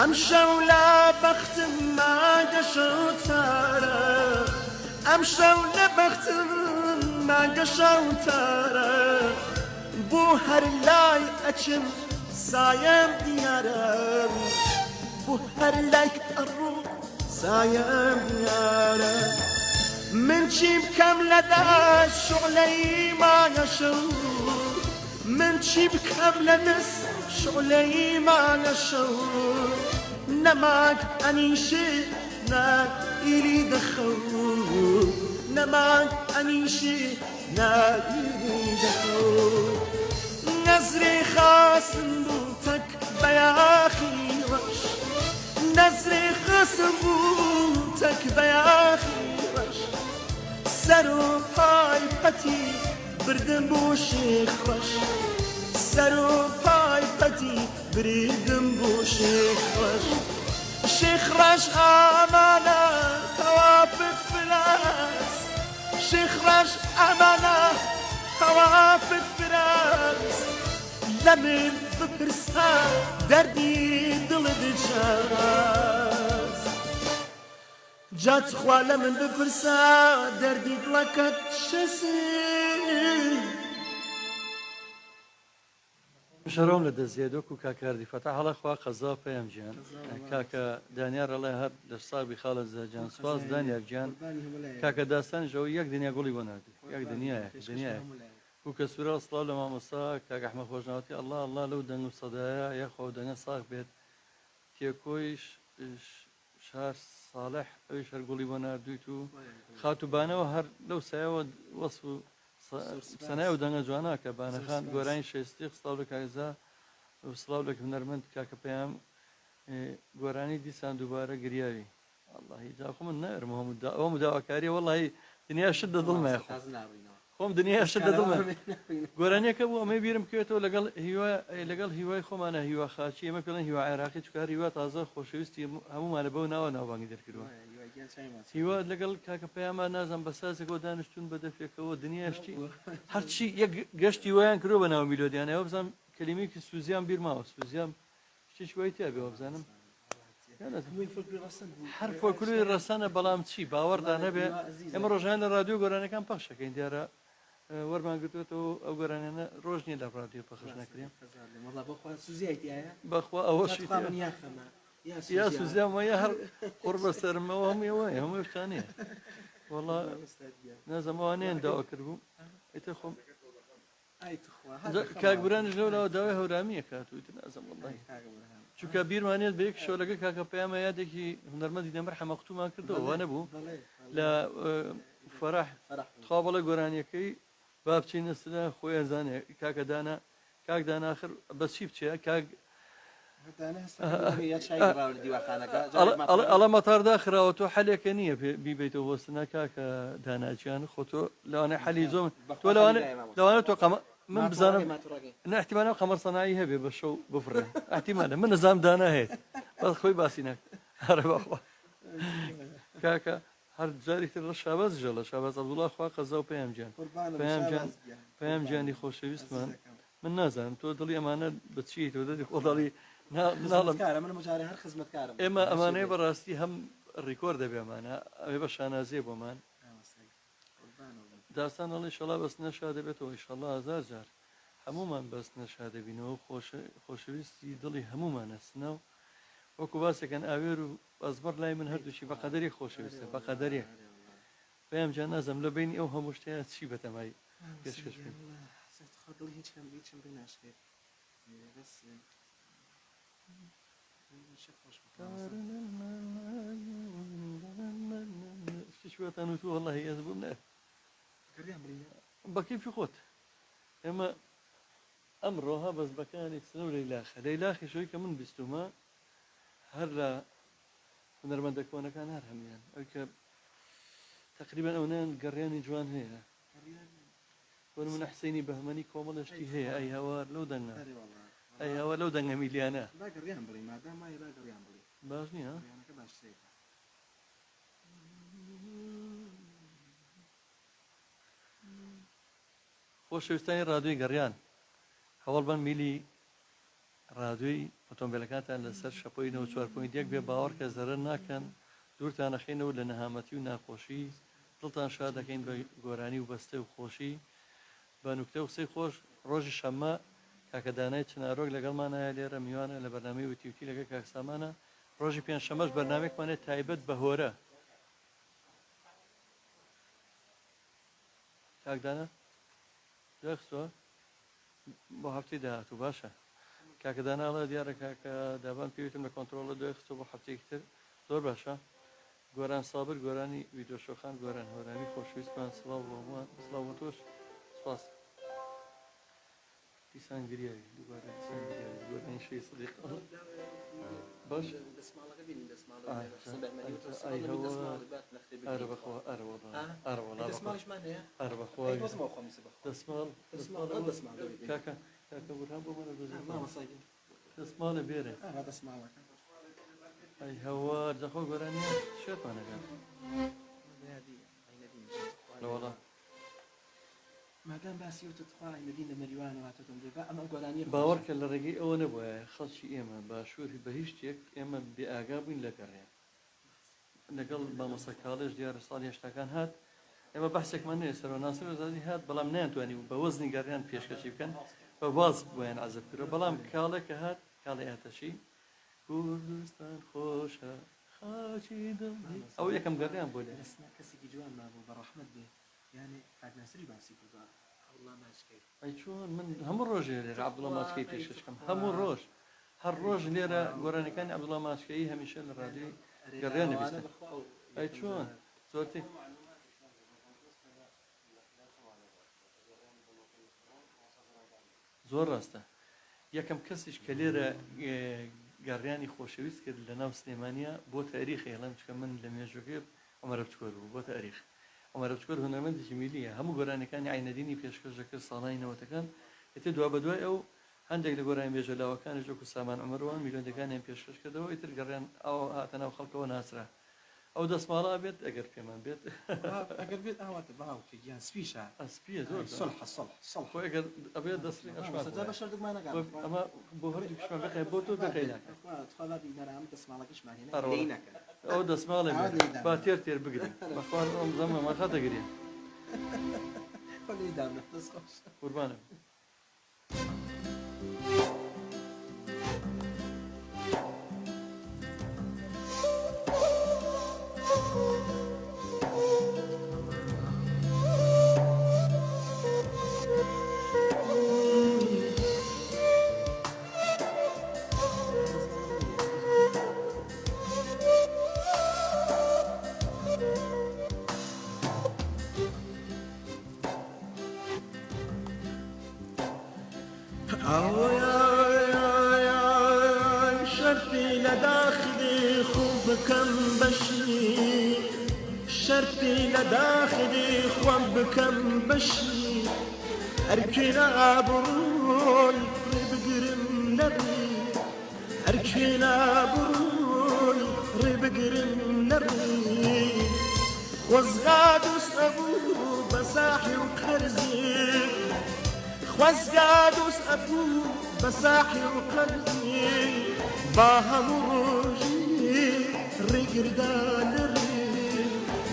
ئەم شەو لە بەختم ماگەشە و تارە ئەم شەو لە بەختم ماگەشە و تارە بۆ هەر لای ئەچم سایم دیارە بۆ هەر لایک ئەڕۆ سایم دیارە من چی بکەم لەدا شوڵەی ماگەشە من چی بکەم لە دەست شوڵەی ماگەشە نەماک ئەنیشە نائیلی دەخەو نەماک ئەنیشە نائیلی دەخەو نەزرێ خاسم بوو تەک بەیاخیڕەش نەزرێ خاسم بوو تەک بەیاخیڕەش سەر و پای پەتی بردم بۆ شێخڕەش سەر و پای پەتی بردم بۆ شێخڕەش شێخڕەش ئامانە تەوافت فراس شێخڕەش ئەمانە وافد فراس لمن بپرسا دردی دل دجاز جات خوا لمن بپرسا دردی دلکت شسی شەڕۆم لە دەستێدۆک و کاکاردی فەتا هەڵە خوا قەزا پێم گیان کاکە دانیار ڕڵێ هەر لە سابی خاڵە زەجان سواز دانیار گیان کاکە داستانیشەوە یەک دنیا گوڵی بۆ نردی یەک دنیاە دنیاە و کە سوورە سڵاو لە مامۆستا کاکە ئەحمەد خۆشناوەتی ئەڵڵا ئەڵڵا لەو دەنگ و سەدایە یەخەوە دەنگە ساغ بێت تێکۆیش شار ساڵح ئەوی شەرگوڵی بۆ نردویت و خاتوبانەوە هەر لەو سایەوە وەسف و سەنای و دەنگە جوانە کە بانەخان گۆرانی شێستی سڵاو لە کاکزا و سڵاو لە هونەرمەند کاکە پێیان گۆرانی دیسان دووبارە گریاوی ئەڵڵاهی جاخۆ من نەرم ئەوە مداواکاریە وەڵڵاهی دنیا شت دە دڵمە خۆم دنیا شت دە دڵمە گۆرانیەکە بوو ئەمەی بیرم کێتەوە لەگەڵ هیوای خۆمانە هیوا خاچی ئەمە پێڵێن هیوا عێراقی چکار هیوا تازە خۆشەویستی هەمومانە بەو ناوە ناوبانگی دەرکردووە هیوا لەگەڵ کاکە پەیامان نازان بە سازێکەوە دانیشتون بە دەفێکەوە دنیاشتی هەرچی یەک گەشتی وایان کردو بە ناو میلۆدیانەوە بزانم کللیمێکی سوزیان بیرماوە سوزیان شتێکی وای تیا بێەوە بزانم هەر فۆلکلۆری ڕەسانە بەڵام چی باوەڕدا نەبێ ئێمە ڕۆژان لە رادیۆ گۆرانەکان پەخشەکەین دیارە وەرمان گرتوێتەوە ئەو گۆرانیانە ڕۆژ نیە لە رادیۆ پەخش نەکرێن بەخوا ئەوەشی یا سوزیان وایە هەر قڕ بە سەرمەوە هەموویە هەمووی شتانەیە وەڵا نازەمەوانیان داوا کردبوو ئیتە خۆم کاکبرانش لەولاوە داوای هەورامیە کاتویتر نازەم وڵڵی چونکە بیرمانێت بە یەک شۆلەکە کاکە پەیامە یادێکی هونەرمەندی دەمەر حەمەقتومان کردەوە وانە بوو لە فەرح خوا بەڵێ گۆرانیەکەی با بچینە سدا خۆیان زانێ کاکە دانا کاک داناخر بەچی بچێ کاک ئەڵە مەتاردا خراوە تۆ حەلێکە نییە بیبیتەوە بۆستنا کاکە داناچیان خۆ تۆ لەوانە حەلی زۆم تۆ لەوانە تۆ من بزانم ناحتیمانە قەمەر سەنایی هەبێ بە شەو بفرێ ئاحتیمانە من نەزانم دانا هەیە بەس خۆی باسی ناک هەرە بەخوا کاکە هەر جارێکتر لە شاباز ژەڵە شاباز عەبدوڵڵا خوا قەزا و پەیام گیانی خۆشەویستمان من نازانم تۆ دڵی ئەمانە بچی تۆ دەدی خۆ دەڵی ناڵم ئێمە ئەمانەیە بەڕاستی هەم ڕیکۆر دەبێمانە ئەوێ بە شانازیە بۆمان داستان دەڵی شەڵا بەست نەشا دەبێتەوە ئیشەڵا هەزار جار هەمومان بەست نەشا دەبینەوە خۆشەویستی دڵی هەمومانە سنەو وەکو باسێکەن ئاوێر و ئەزبەر لای من هەردووشی بە قەدەری خۆشەویستە بە قەدەرێک پێیان جا نازەم لە بینی ئەو هەموو شتەیە چی بەتەمای پێشکەش بێت شتێکواتان وتو وەڵڵاهی ئەز بووم نە بە کەیفی خۆت ئێمە ئەمڕۆها بەزبەکانی چنە و لەیلاخە لەیلاخی شەوەی کە من بیستومە هەر لە هونەرمەندە کۆنەکان هەر هەمیان ئەوی کە تقریبان ئەوەیان گەڕیانی جوان هەیە بۆ نمونە حسەینی بەهمەنی کۆمەڵشتی هەیە ئەی هەوار لەو دەنگە ئەی هەوە لەو دەنگە میلیانە باش نییە خۆشەویستانی ڕادیۆی گەڕیان هەوڵ بن میلی ڕادیۆی ئۆتۆمبیلەکانتان لەسەر شەپۆی 94.1 بێ باوەڕ کە زەرەر ناکەن دوورتان نەخێنەوە لە نەهامەتی و ناخۆشی دڵتان شاد دەکەین بە گۆرانی و بەستە و خۆشی بە نوکتە و قسەی خۆش ڕۆژی شەممە کاکە دانای چنارۆک لەگەڵمانایە لێرە میوانە لە بەرنامەی وتیوتی لەگەڵ کاکسامانە ڕۆژی پێنجشەممەش بەرنامێکمانێت تایبەت بە هۆرە کاکدانە دەخستوە بۆ هەفتەی داهاتوو باشە کاکە داناڵە دیارە کاکە دابان پێویستم لە کۆنتترۆلە دەخستەوە بۆ هەفتەیەکی تر زۆر باشە گۆران سابر گۆرانی ویدۆشۆخان گۆران هۆرامی خۆشویستمان سڵاو بۆ هەمووان سڵاو بۆ تۆش سپاس دیسان گریاوی دووبارە دیسان گریاوی گۆرانی شەی سڵیق باش ئەرە بەخوا ئەرە وەڵا ئەرە وەڵا ئەرە بەخوا دەسماڵ کاکە کاکە بورهان بۆ مەرە دەسماڵە بێرە ئەی هەوار جەخۆ گۆرانیە شێتمانەکان لە وەڵا مادام باسی و تخوای مدینە مەریوان و هاتۆتم دێ بە ئەمە گۆرانی باوەڕکە لە ڕێگەی ئەوە نەبووە خەڵکی ئێمە باشووری بە هیچ شتێک ئێمە بێ ئاگا بووین لە گەڕێن لەگەڵ مامۆستا کاڵێژ دیارە ساڵی هێشتاکان هات ئێمە بەحسێکمان نێ سەرۆ ناسر وەزادی هات بەڵام نەیانتوانی بە وەزنی گەڕیان پێشکەشی بکەن بە باز بۆیان عەزەب کرد بەڵام کاڵە کە هات کاڵی ئاتەشی کوردستان خۆشە خاچی دڵ ئەو یەکەم گەڕیان بۆ لێ کەسێکی جوان مابوو بە ڕەحمەت بێ یعنی کاکناسری باسی کوردان ئەوڵا ماچکەی ئەی چۆن من هەموو ڕۆژێ لێرە عەبدوڵڵا ماچکەی پێشکەشکەم هەموو ڕۆژ هەر ڕۆژ لێرە گۆرانەکانی عەبدوڵڵا ماچکەی هەمیشە لە ڕادیۆی گەڕیان نەبیستن ئەی چۆن زۆرتی زۆر ڕاستە یەکەم کەسیش کە لێرە گەڕیانی خۆشەویست کرد لە ناو سلێمانیا بۆ تاریخی هێڵم چکە من لە مێژوەکەی عومەر بچکۆر بوو بۆ تاریخ عومەر بچکۆر هونەرمەندێکی میلیە هەموو گۆرانەکانی عینەدینی پێشکەش دەکرد ساڵای نەوەتەکان ئێتر دوا بەدوای ئەو هەندێک لە گۆرانی بێژەلاوەکانی جۆکو سامان عومەروان میلیۆنەکانیان پێشکەش کردەوە ئیتر گەڕیان ئەو هاتە ناو خەڵکەوە ناسرا ئەو دەستماڵا بێت ئەگەر پێمان بێت ئەگەر بێت ئاواتە باوکە گیان سپیشە ئەسپیە زۆر سەڵح ئەگەر ئەبێت دەسری سەجا بە شەردەکمان نەگات ئەمە بۆ هەردوو کشمان بەخێ بۆ تۆ بەخێناکە خەڵاتی بەرام دەسماڵەکەشمان هێنا ئەو دەسماڵێ با تێر تێر بگرین بەخوار ئەم زەمە ماخە دەگرێن قوربانم شرطي لداخلي خوب كم بشي شرطي لداخلي خوب كم بشي أركنا بروي ربقرم نبي أركنا بروي ربقرم نبي وزغادوس أبو بساحي وكرزي وزغادوس أبو بساحي وكرزي باهم روجي رقردان الريم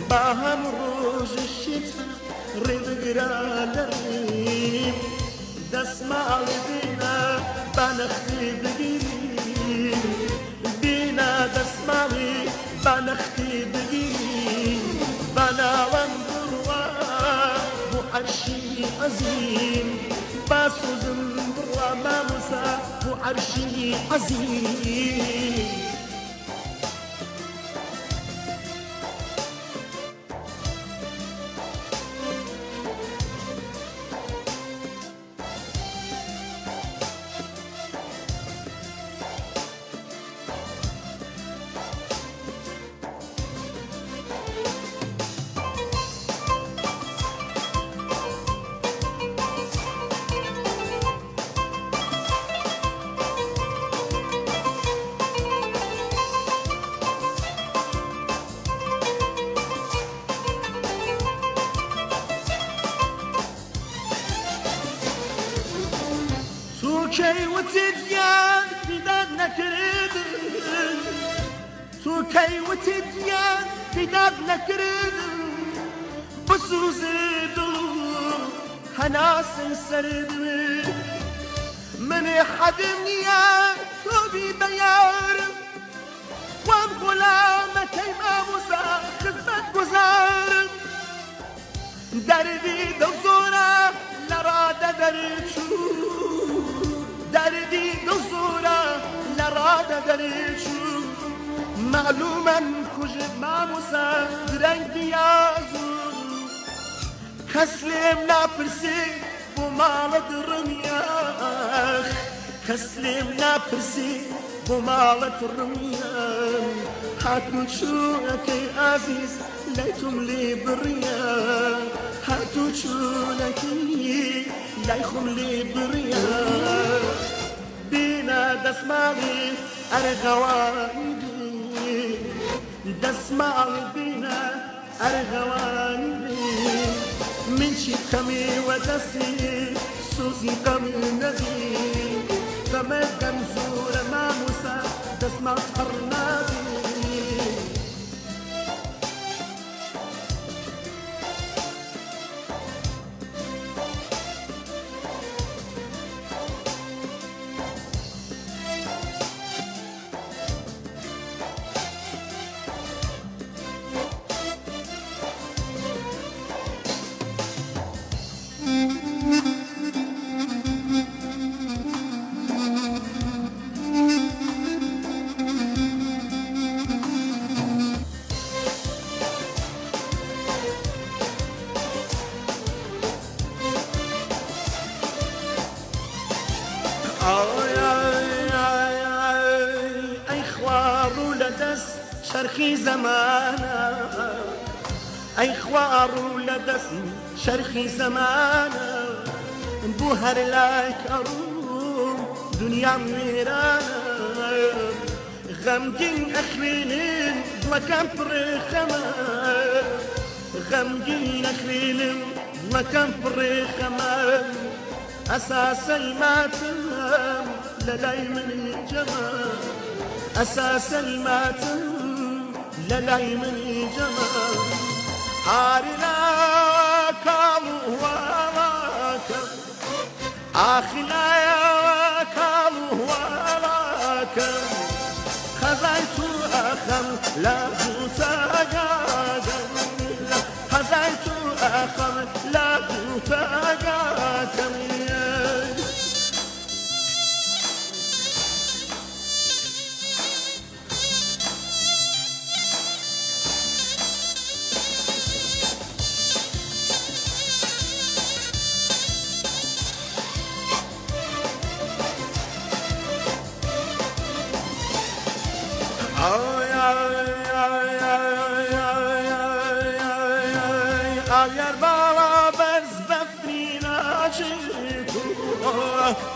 باهم روج الشتاء رقردان الريم دسمع بينا بنختي بقيني بينا دسمع بنختي بقيني بنا وانبروا وعرشي عظيم باسو زنبروا ما مسا وعرشي عظيم توكي وتديان فدان نكرد توكي وتديان فدان نكرد بسوز دلو هناس سرد من حدنيا توبي بيار وام غلامتي ما مسا خدمت گزار دردي دزورا لراد درشو دردي دزورا لراد درشو معلوما كجب ما مسا درنگ ديازو كسلم لا برسي بمال درمياخ كسلم لا برسي بمال درمياخ هاتو شونك عزيز ليتم لي برياخ هاتو شونك ليخم لي برياخ بينا دسمالي أرغواني دسمالي بينا أرغواني من شي كمي ودسي سوزي كمي نبي كما دمزور ما موسى دسمع حرنابي شرخي زمانا أي خوار ولدس شرخي زمانا بوهر لايك أروم دنيا ميرانا غمجين أخليلين وكم برخما غمجين أخليلين وكم برخما أساس الماتم للاي من الجمال أساس الماتم للاي من الجمال عاري لا كالو ولاك آخي لا كالو ولاك خزيت أخم لا تتاقاقم خزيت أخم لا تتاقاقم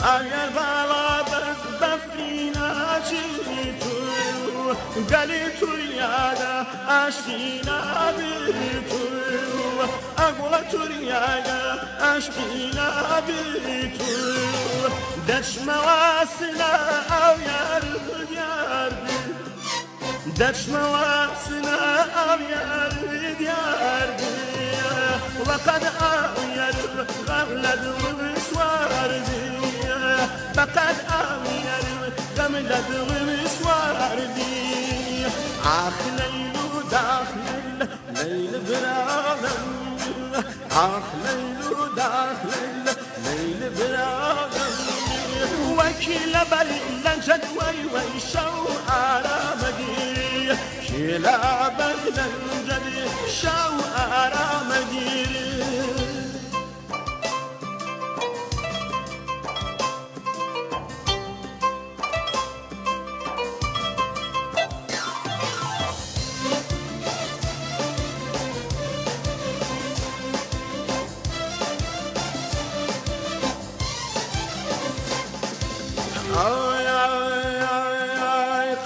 اگر بالا بفرینا چی تو گلی تو یادا اشکینا بی تو اگولا تو یادا اشکینا بی تو دشم واسنا او یار یار دشم واسنا او یار یار وقد أغير غملد ومسواردي فقد أغير غملد ومسواردي آخ ليل داخ ليل برادم آخ ليل داخ ليل برادم وكيل بلن جدوي ويشو آرامدي كلا بلن جدي شو آرامدي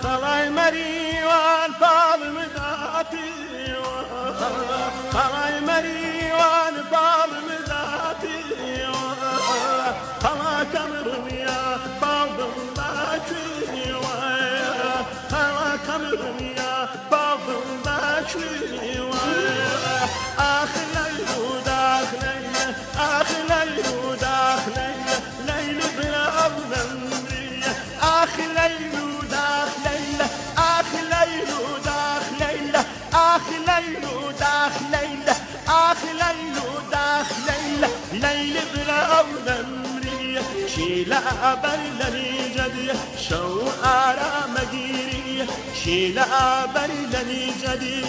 خلاي مريوان بالم ذاتي خلاي مريوان بالم ذاتي خلا كمرميا بالم ذاتي خلا كمرميا بالم ذاتي آخ ليل داخ ليل آخ ليل داخ ليل ليل بلا أظلم آخ ليل داخ ليل آخ ليل داخ ليل آخ ليل داخ ليل آخ ليل داخ ليل ليل بلا أولمري شيلا بلني جدي شو آرام جيري شيلا بلني جدي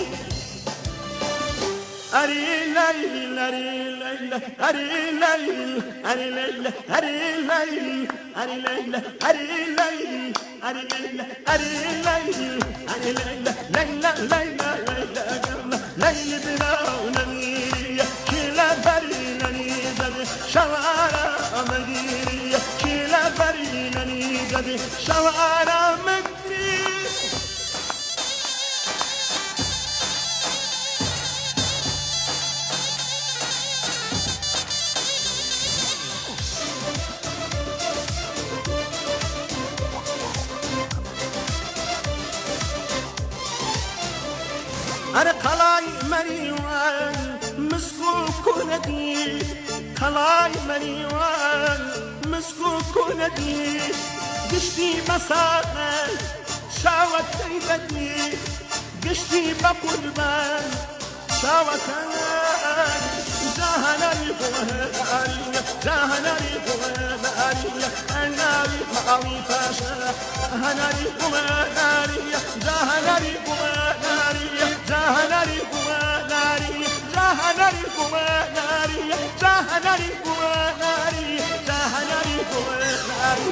أري ليل أري ليل أري ليل أري ليل أري ليل أري ليل أري ليل أري ليل أري ليل أري ليل ليل ليل ليل ليل بلاونني كلا برينني زد شوارع مديري كلا برينني زد شوارع مديري أنا قلاي مريوان مسكو كندي قلاي مريوان مسكو كندي قشتي مسافة شاوت سيدتي قشتي بقربان شاوت جاهناري بوهناري جاهناري بوهناري الناري معاوي فاشا جاهناري بوهناري جاهناري بوهناري جاهناري بوهناري جاهناري بوهناري جاهناري بوهناري جاهناري بوهناري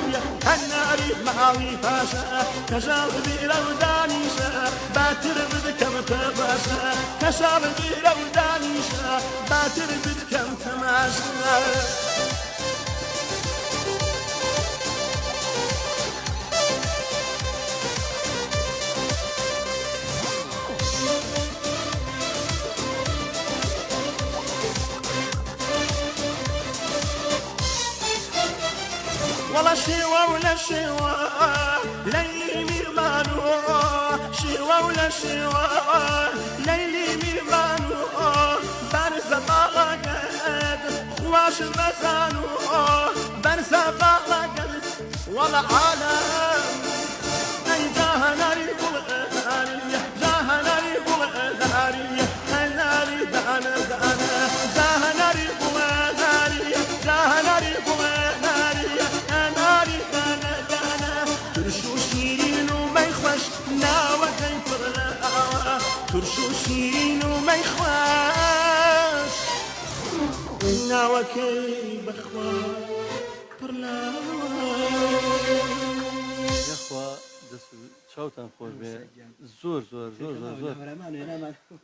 الناري معاوي فاشا كشار بلوداني شا باتر بدكم تباشا كشار بلوداني شا باتر بدكم تماشا والله شيوة ولا شيوة ليلي ميرمانو شيوة ولا شيوة ليلي ميرمانو برزة باغد واش مزانو برزة باغد والله عالم اي جاهناري بوغداري جاهناري بوغداري الناري دانا دانا جاهناري بوغداري جاهناري بوغداري ناري دانا دانا ترشو شيرين وما يخوش ناوى كيف غلاوة ترشو شيرين وما يخوش ناوى كيف بخوا یاخوا دەست چاوتان خۆش بێ زۆر زۆر زۆر زۆر زۆر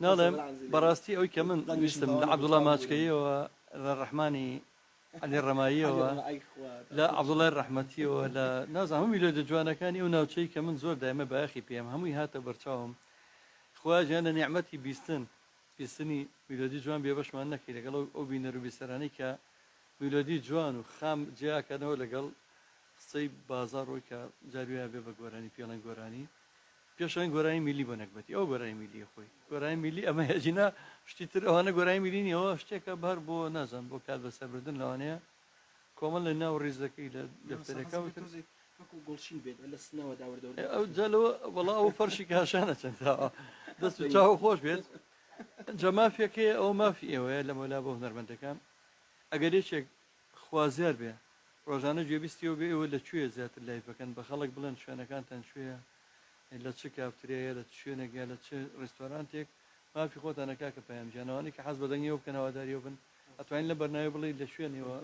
ناڵێم بەڕاستی ئەوی کە من ویستم لە عەبدوڵڵا ماچکەیەوە لە ڕەحمانی عەلی ڕەماییەوە لە عەبدوڵڵای ڕەحمەتیەوە لە نازانم هەمووی لێدە جوانەکانی ئەو ناوچەی کە من زۆر دایمە بەیاخی پێم هەمووی هاتە بەرچاوم خوا گیان لە نیعمەتی بیستنی میلۆدی جوان بێبەشمان نەکەی لەگەڵ ئەو بینەر و بیسەرانەی کە میلۆدی جوان و خام جیاکەنەوە لەگەڵ قسەی بازار ڕۆی کە جارویە بێ بە گۆرانی پێڵەن گۆرانی پێشان گۆرانی میلی بۆ نەکبەتی ئەو گۆرانی میلی خۆی گۆرانی میلی ئەمە هێجینا شتی تر ئەوانە گۆرانی میلینیەوە شتێکە بەر بۆ نازان بۆ کات بەسەربردن لەوانەیە کۆمەڵ لە ناو ڕێزەکەی لە دەفتەرەکە ئەو جالەوە وەڵا ئەو فەرشی کاشانە چەنداوە دەست و چاو خۆش بێت جا مافیەکەی ئەو مافی ئێوەیە لە مەلا بۆ هونەرمەندەکان ئەگەر یەکێک خوازیار بێ ڕۆژانە گوێبیستیەوە بێ ئەوە لەکوێ زیاتر لای بکەن بە خەڵک بڵێن شوێنەکانتان کوێیە لە چ کافترەیە لە شوێنێکە لە چ ڕێستۆرانتێک مافی خۆتانەکا کە پەیامجانەوەی کە حەز بەدەنگیەوە بکەن هەواداریەوە بن ئەتوانین لە بەرناوی بڵێ لە شوێنەوە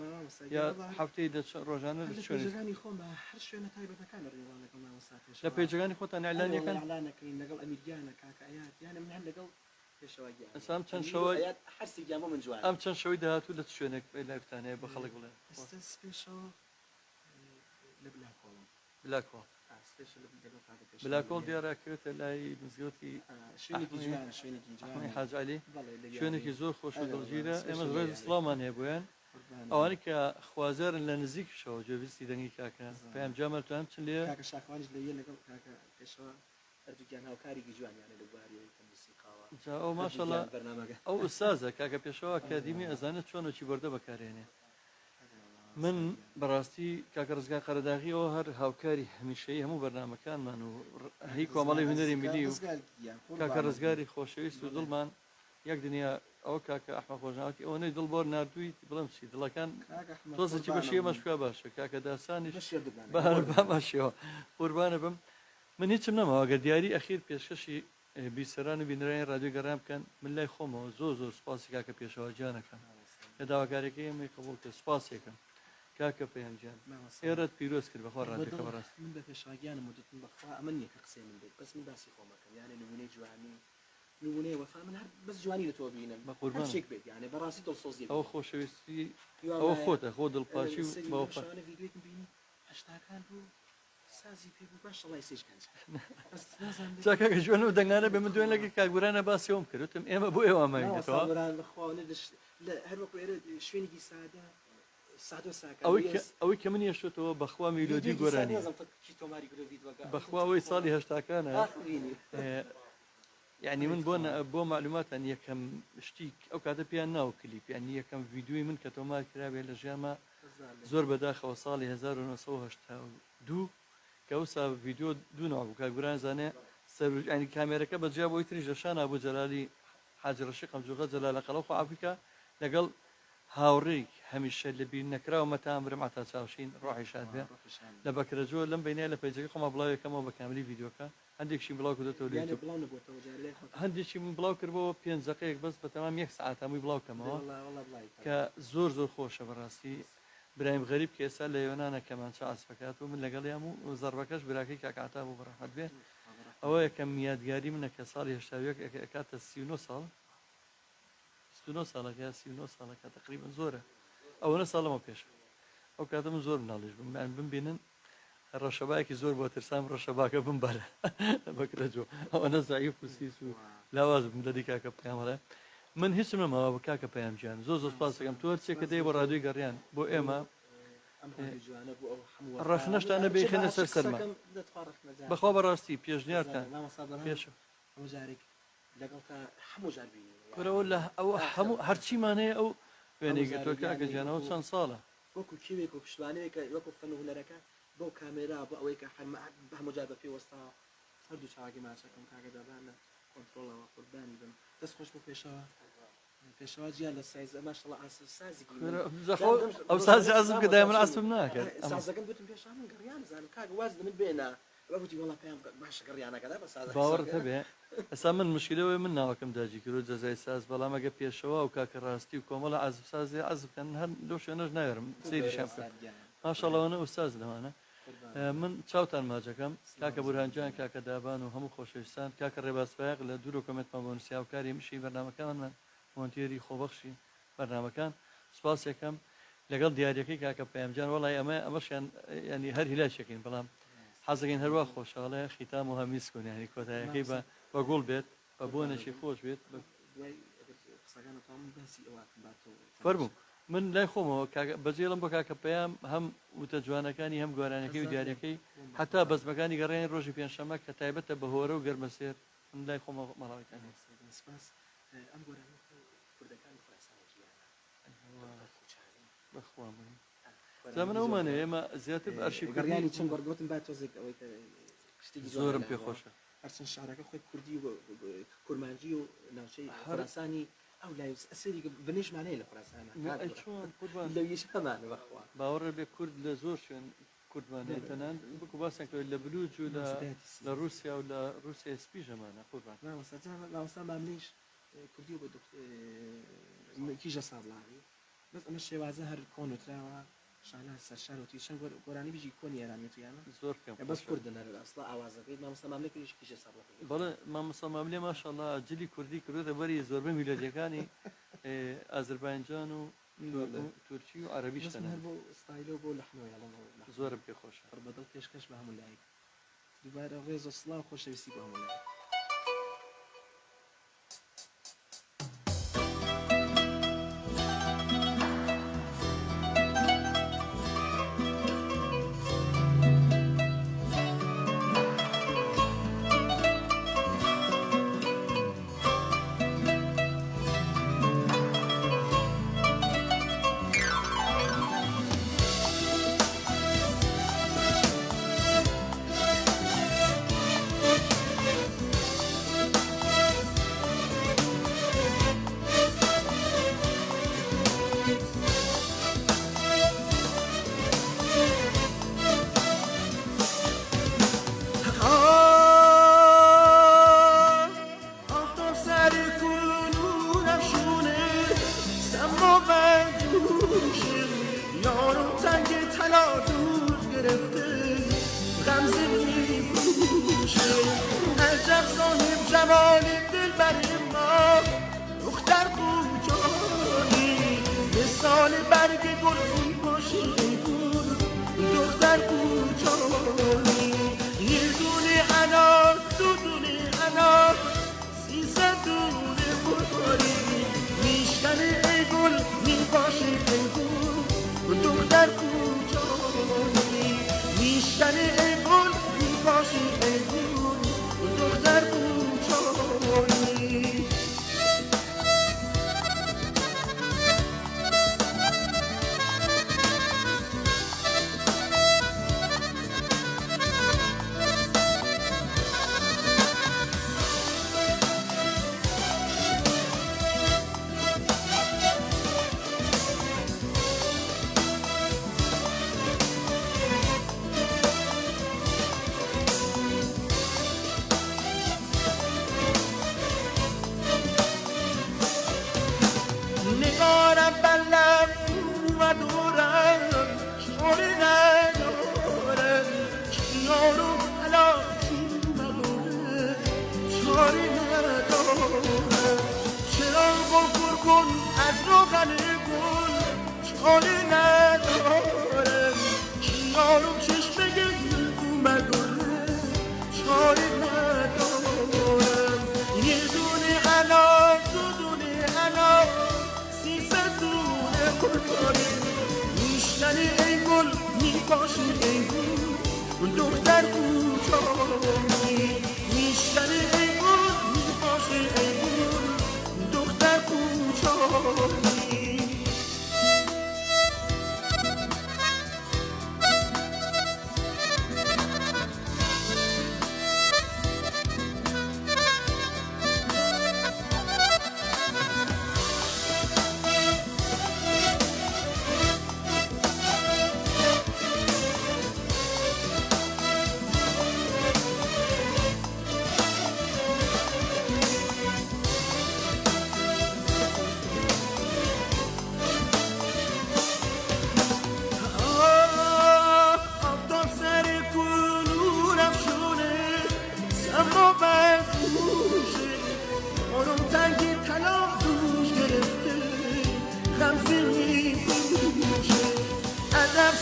یا هەفتەی ڕۆژانە لە شوێنەکانی خۆم هەر شوێنە تایبەتەکان لە پێیجەکانی خۆتان ئەعلانیەکەن لەگەڵ ئەمیرگیانە کاکەیات یانە من لەگەڵ ئەسام چەند شەوە هەرسی گیامە من جوان ئەم چەند شەوەی داهاتوو لە شوێنێک لایفتانەیە بە خەڵک بڵێن بلاکۆڵ بلاکۆڵ دیارەکەوێتە لای مزگەوتی حاج عەلی شوێنێکی زۆر خۆش و دڵگیرە ئێمە ڕێز سڵامان هەیە بۆیان ئەوانەی کە خوازارن لە نزیکشەوە جێویستی دەنگی کاکە پێیان جامەتوان چ لێ ئەو ماشەڵڵا ئەو ئوستازە کاکە پێشەوە ئەکادیمی ئەزانێت چۆنەکی بەردە بەکارێنێ من بەڕاستی کاکە ڕزگار قەرەداغیەوە هەر هاوکاری هەمیشەیی هەموو بەرنامەکانمان و هی کۆمەڵی هونەری میلی و کاکە ڕزگاری خۆشەویست و دڵمان یەک دنیا ئەو کاکە ئەحمە خۆشناوەتی ئەوەی دڵ بۆ نردووی بڵم چی دڵەکان تۆزێکی بەشیە مەشکا باشە کاکە داسانیش باماشەوە قوربانە بم من هیچم نەماوە گە دیاری ئەخیر پێشکەشی بیسەران و بینەرانی رادیۆ گەڕان بکەن من لای خۆمەوە زۆر زۆر سپاسی کاکە پێشەوە گیانەکەم لە داواکارێکی ئێمەی قبوڵ کرد سپاسێکم کاکە پەیامگیان ئێرەت پیرۆز کرد بەخوا ڕادیۆکە بەڕاست من بە پێشاگیانم وتم بەخوا ئەمە نییە کە قسەی من بێت بەس من باسی خۆمەکەم یانە نمونەی جوانی نمونەی وەفا من هەر بەس جوانی لە تۆ بینم بە قوربان شێک بێت یانە بەڕاستی دڵسۆزی ئەو خۆشەویستی ئەوە خۆتە خۆ دڵپاشی و بەوەفا هەشتاکان بوو سازی پێ بوو باش شەڵای سێشکەنج چاکەکە ژوێن و دەنگانە بێ من دوێن لەگەی کاگورانە باسیەوەم کردوتم ئێمە بۆ ئێوە ماینێتەوە هەر وەکو ئێرە شوێنێکی سادە ئەوەی کە من یێشتەوە بەخوا میلۆدی گۆرانی بەخوا ئەوەی ساڵی هەشتاکانە یعنی من بۆ معلوماتان یەکەم شتی ئەو کاتە پێیان ناو کلیپ یعنی یەکەم ڤیددیوی من کە تۆمار کرابێ لە ژیانمە زۆر بەداخەوە ساڵی 1992 کە ئەوسا ڤیددیۆ دوو ناوبوو کاگوران زانێ سەرنی کامێرەکە بەجیا بۆی تری ژەشانە بۆ جەلالی حاجڕەشی قەمجوغە جەلالە قەڵەخ و ئافریکا لەگەڵ هاوڕێی هەمیشە لە بیر نەکراوە مەتام برم ئاتا چاوشین ڕۆحی شاد بێ لە بەکرەجۆ لەم بینە لە پەیجەکە خۆمە بڵاوێکەمەوە بە کاملی ڤیددیۆکە هەندێکشی بڵاو کردێتەوە هەندێکی من بڵاو کردەوە 5 دقەیەک بەس بە تەمام 1 ساعت هەمووی بڵاوکەمەوە کە زۆر خۆشە بەڕاستی برایم غەریب کە ئێستا لە یۆنانە کەمانچە ئاسفەکات و من لەگەڵ یام و زەربەکەش براکەی کاکاتا بوو بەڕەحمەت بێ ئەوە یەکەم یادگاری منە کە ساڵی هێشتاویەک کاتە 39 ساڵ 29 ساڵەکە 39 ساڵەکە تقریبا زۆرە ئەوەنە ساڵەمە پێش ئەو کاتە من زۆر مناڵیش بمبینن ڕەشەبایەکی زۆر بۆ ترسام ڕەشەباکە بمبارە بەکرەجۆ ئەوەنە زعیف و سیس و لاواز بم لەدی کاکە پەیامەڵێ من هیچم نەماوە بە کاکە پەیامگیان زۆر سپاس دەکەم تۆ هەرچێکە دەی بۆ ڕادیۆی گەڕیان بۆ ئێمە ڕەخنەشتانە بێخێنە سەر سەرما بەخوا بەڕاستی پێشنیارتان پێش کورەوە لە ئەوە هەموو هەرچیمان هەیە ئەو وێنەی گرتووە کاکە گیانەوە چەند ساڵە وەکو کێوێک و پشتوانەیەکە وەکو فەن و هونەرەکە بۆ کامێرا بۆ ئەوەی کە بە هەموو جار بە پێوەستا هەردوو چاواکی ماشەکەم کاکە دەبانە کۆنتڕۆڵەوە قوربانی بم دەست خۆش بۆ پێشەوە جیان لە سایز ماشەڵڵا ئاسب سازی ئەو سازی ئازم کە دای من ئاسم ناکرد سازەکەم بتم پێشان من گەڕیان زانم کاکە واز من بێنە وەکوتی وەڵا پێیان باشە گەڕیانەکەدا بە ساز باوەڕت هەبێ ئەستا من مشکلەوەی من ناوەکەم داجی کرد جەزای ساز بەڵام ئەگە پێشەوە و کاکە ڕاستی و کۆمەڵە ئازب سازی ئازبکەن هەر لەو شوێنەش ناوێرم سەیریشان کرد ماشەڵەوەنە ئوستاز لەوانە من چاوتان ماجەکەم کاکە بورهانجان کاکە دابان و هەموو خۆشەویستان کاکە ڕێباسپایق لە دوور کۆمێتمان بۆ نووسیاوکاری مشی بەرنامەکانمان مۆنتێری خۆبەخشی بەرنامەکان سوپاس یەکەم لەگەڵ دیارەکەی کاکە پەیامجان وەڵای ئەمەشیان ینی هەر هیلاشەکەین بەڵام حەزەکەین هەروە خۆشحاڵەیە خیتام و هەمیسکون یعنی کۆتاییەکەی بە گوڵ بێت بە بۆنێکی خۆش بێت فەرموو من لای خۆمەوە بەجێڵم بۆ کاکە پەیام هەم وتە جوانەکانی هەم گۆرانەکەی و دیارەکەی حتا بەزمەکانی گەڕێنی ڕۆژی پێنجشەممە کە تایبەتە بە هۆرە و گەرمەسێر من لای خۆمەوە مەڵاوەکان ئەم گۆرانی کوردەکان بەخوا زمانەوەمانە ئێمە زیاتر ئەرشیگەڕیانی چەند بەرگوتم با تۆزێک ئەوەی زۆرم پێخۆشە هەرچەند شارەکە خۆی کوردی و کورمانجی و ناوچەی خۆراسانی ئەو لای ئەسەری بنیشمانەیە لە خۆراسانە لەویشەکەمانە بەخوا باوەڕە بێ کورد لە زۆر شوێن کوردمانەیە تەنان بکو باسێکەوە لە بلوچ و لە رووسیا و لە رووسیا سپی ژەمانە قوربان مامۆستا ماملەیش کوردی بۆ کیژە ساڵاوی بەس ئەمە شێوازە هەر کۆنوتراوە شانە سەرشارەتی چەند گۆرانی بژی کۆنی ئێرانێتیانە زۆر کەم بەس کوردن هەر ئەسڵا ئاوازەکەی مامۆستا ماملەیەکیش کیژە ساڵاوی بەڵێ مامۆستا ماملێ ماشەڵڵا جلی کوردی کردوتە بەری زۆربەی میلۆدیەکانی ئازەربایجان و تورکی و عەرەبیش تەنانەت بۆ ستایلە و بۆ لەحنەوەی زۆرم پێخۆشە بەدڵ پێشکەش بە هەموو لایەک دووبارە ڕێز و سڵاو خۆشەویستی بە هەموو لایەک میشکنه ای گل میباشی ای گل دختر کوچانی حالی ندارم یارم چشم گلگون مداره چاری ندارم یه دونه انار دو دونه انار 300 دونه قربانی میشکنی ای گل میپاشی ای گل اون دختر کوچانی میشکنی ای گل میپاشی ای گل اون دختر کوچانی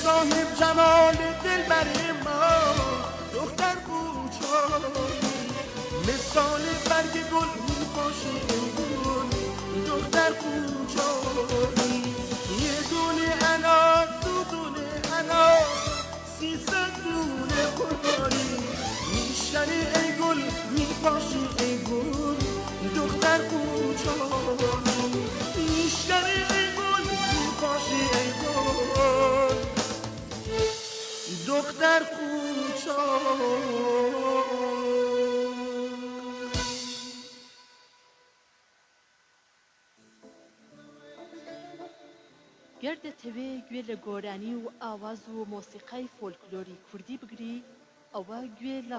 صاحب جمال دل بر ما دختر کوچانی مثال برگ گل میپاشی ای گل دختر کوچانی یه دونه انار دو دونه انار 300 دونه قربانی میشکنی ای گل میپاشی ای گل دختر کوچانی میشکنی ای گل میپاشی ای گل دختر کوچان گەردە تەوێ گوێ لە گۆرانی و ئاواز و مۆسیقای فۆلکلۆری کوردی بگری ئەوە گوێ لە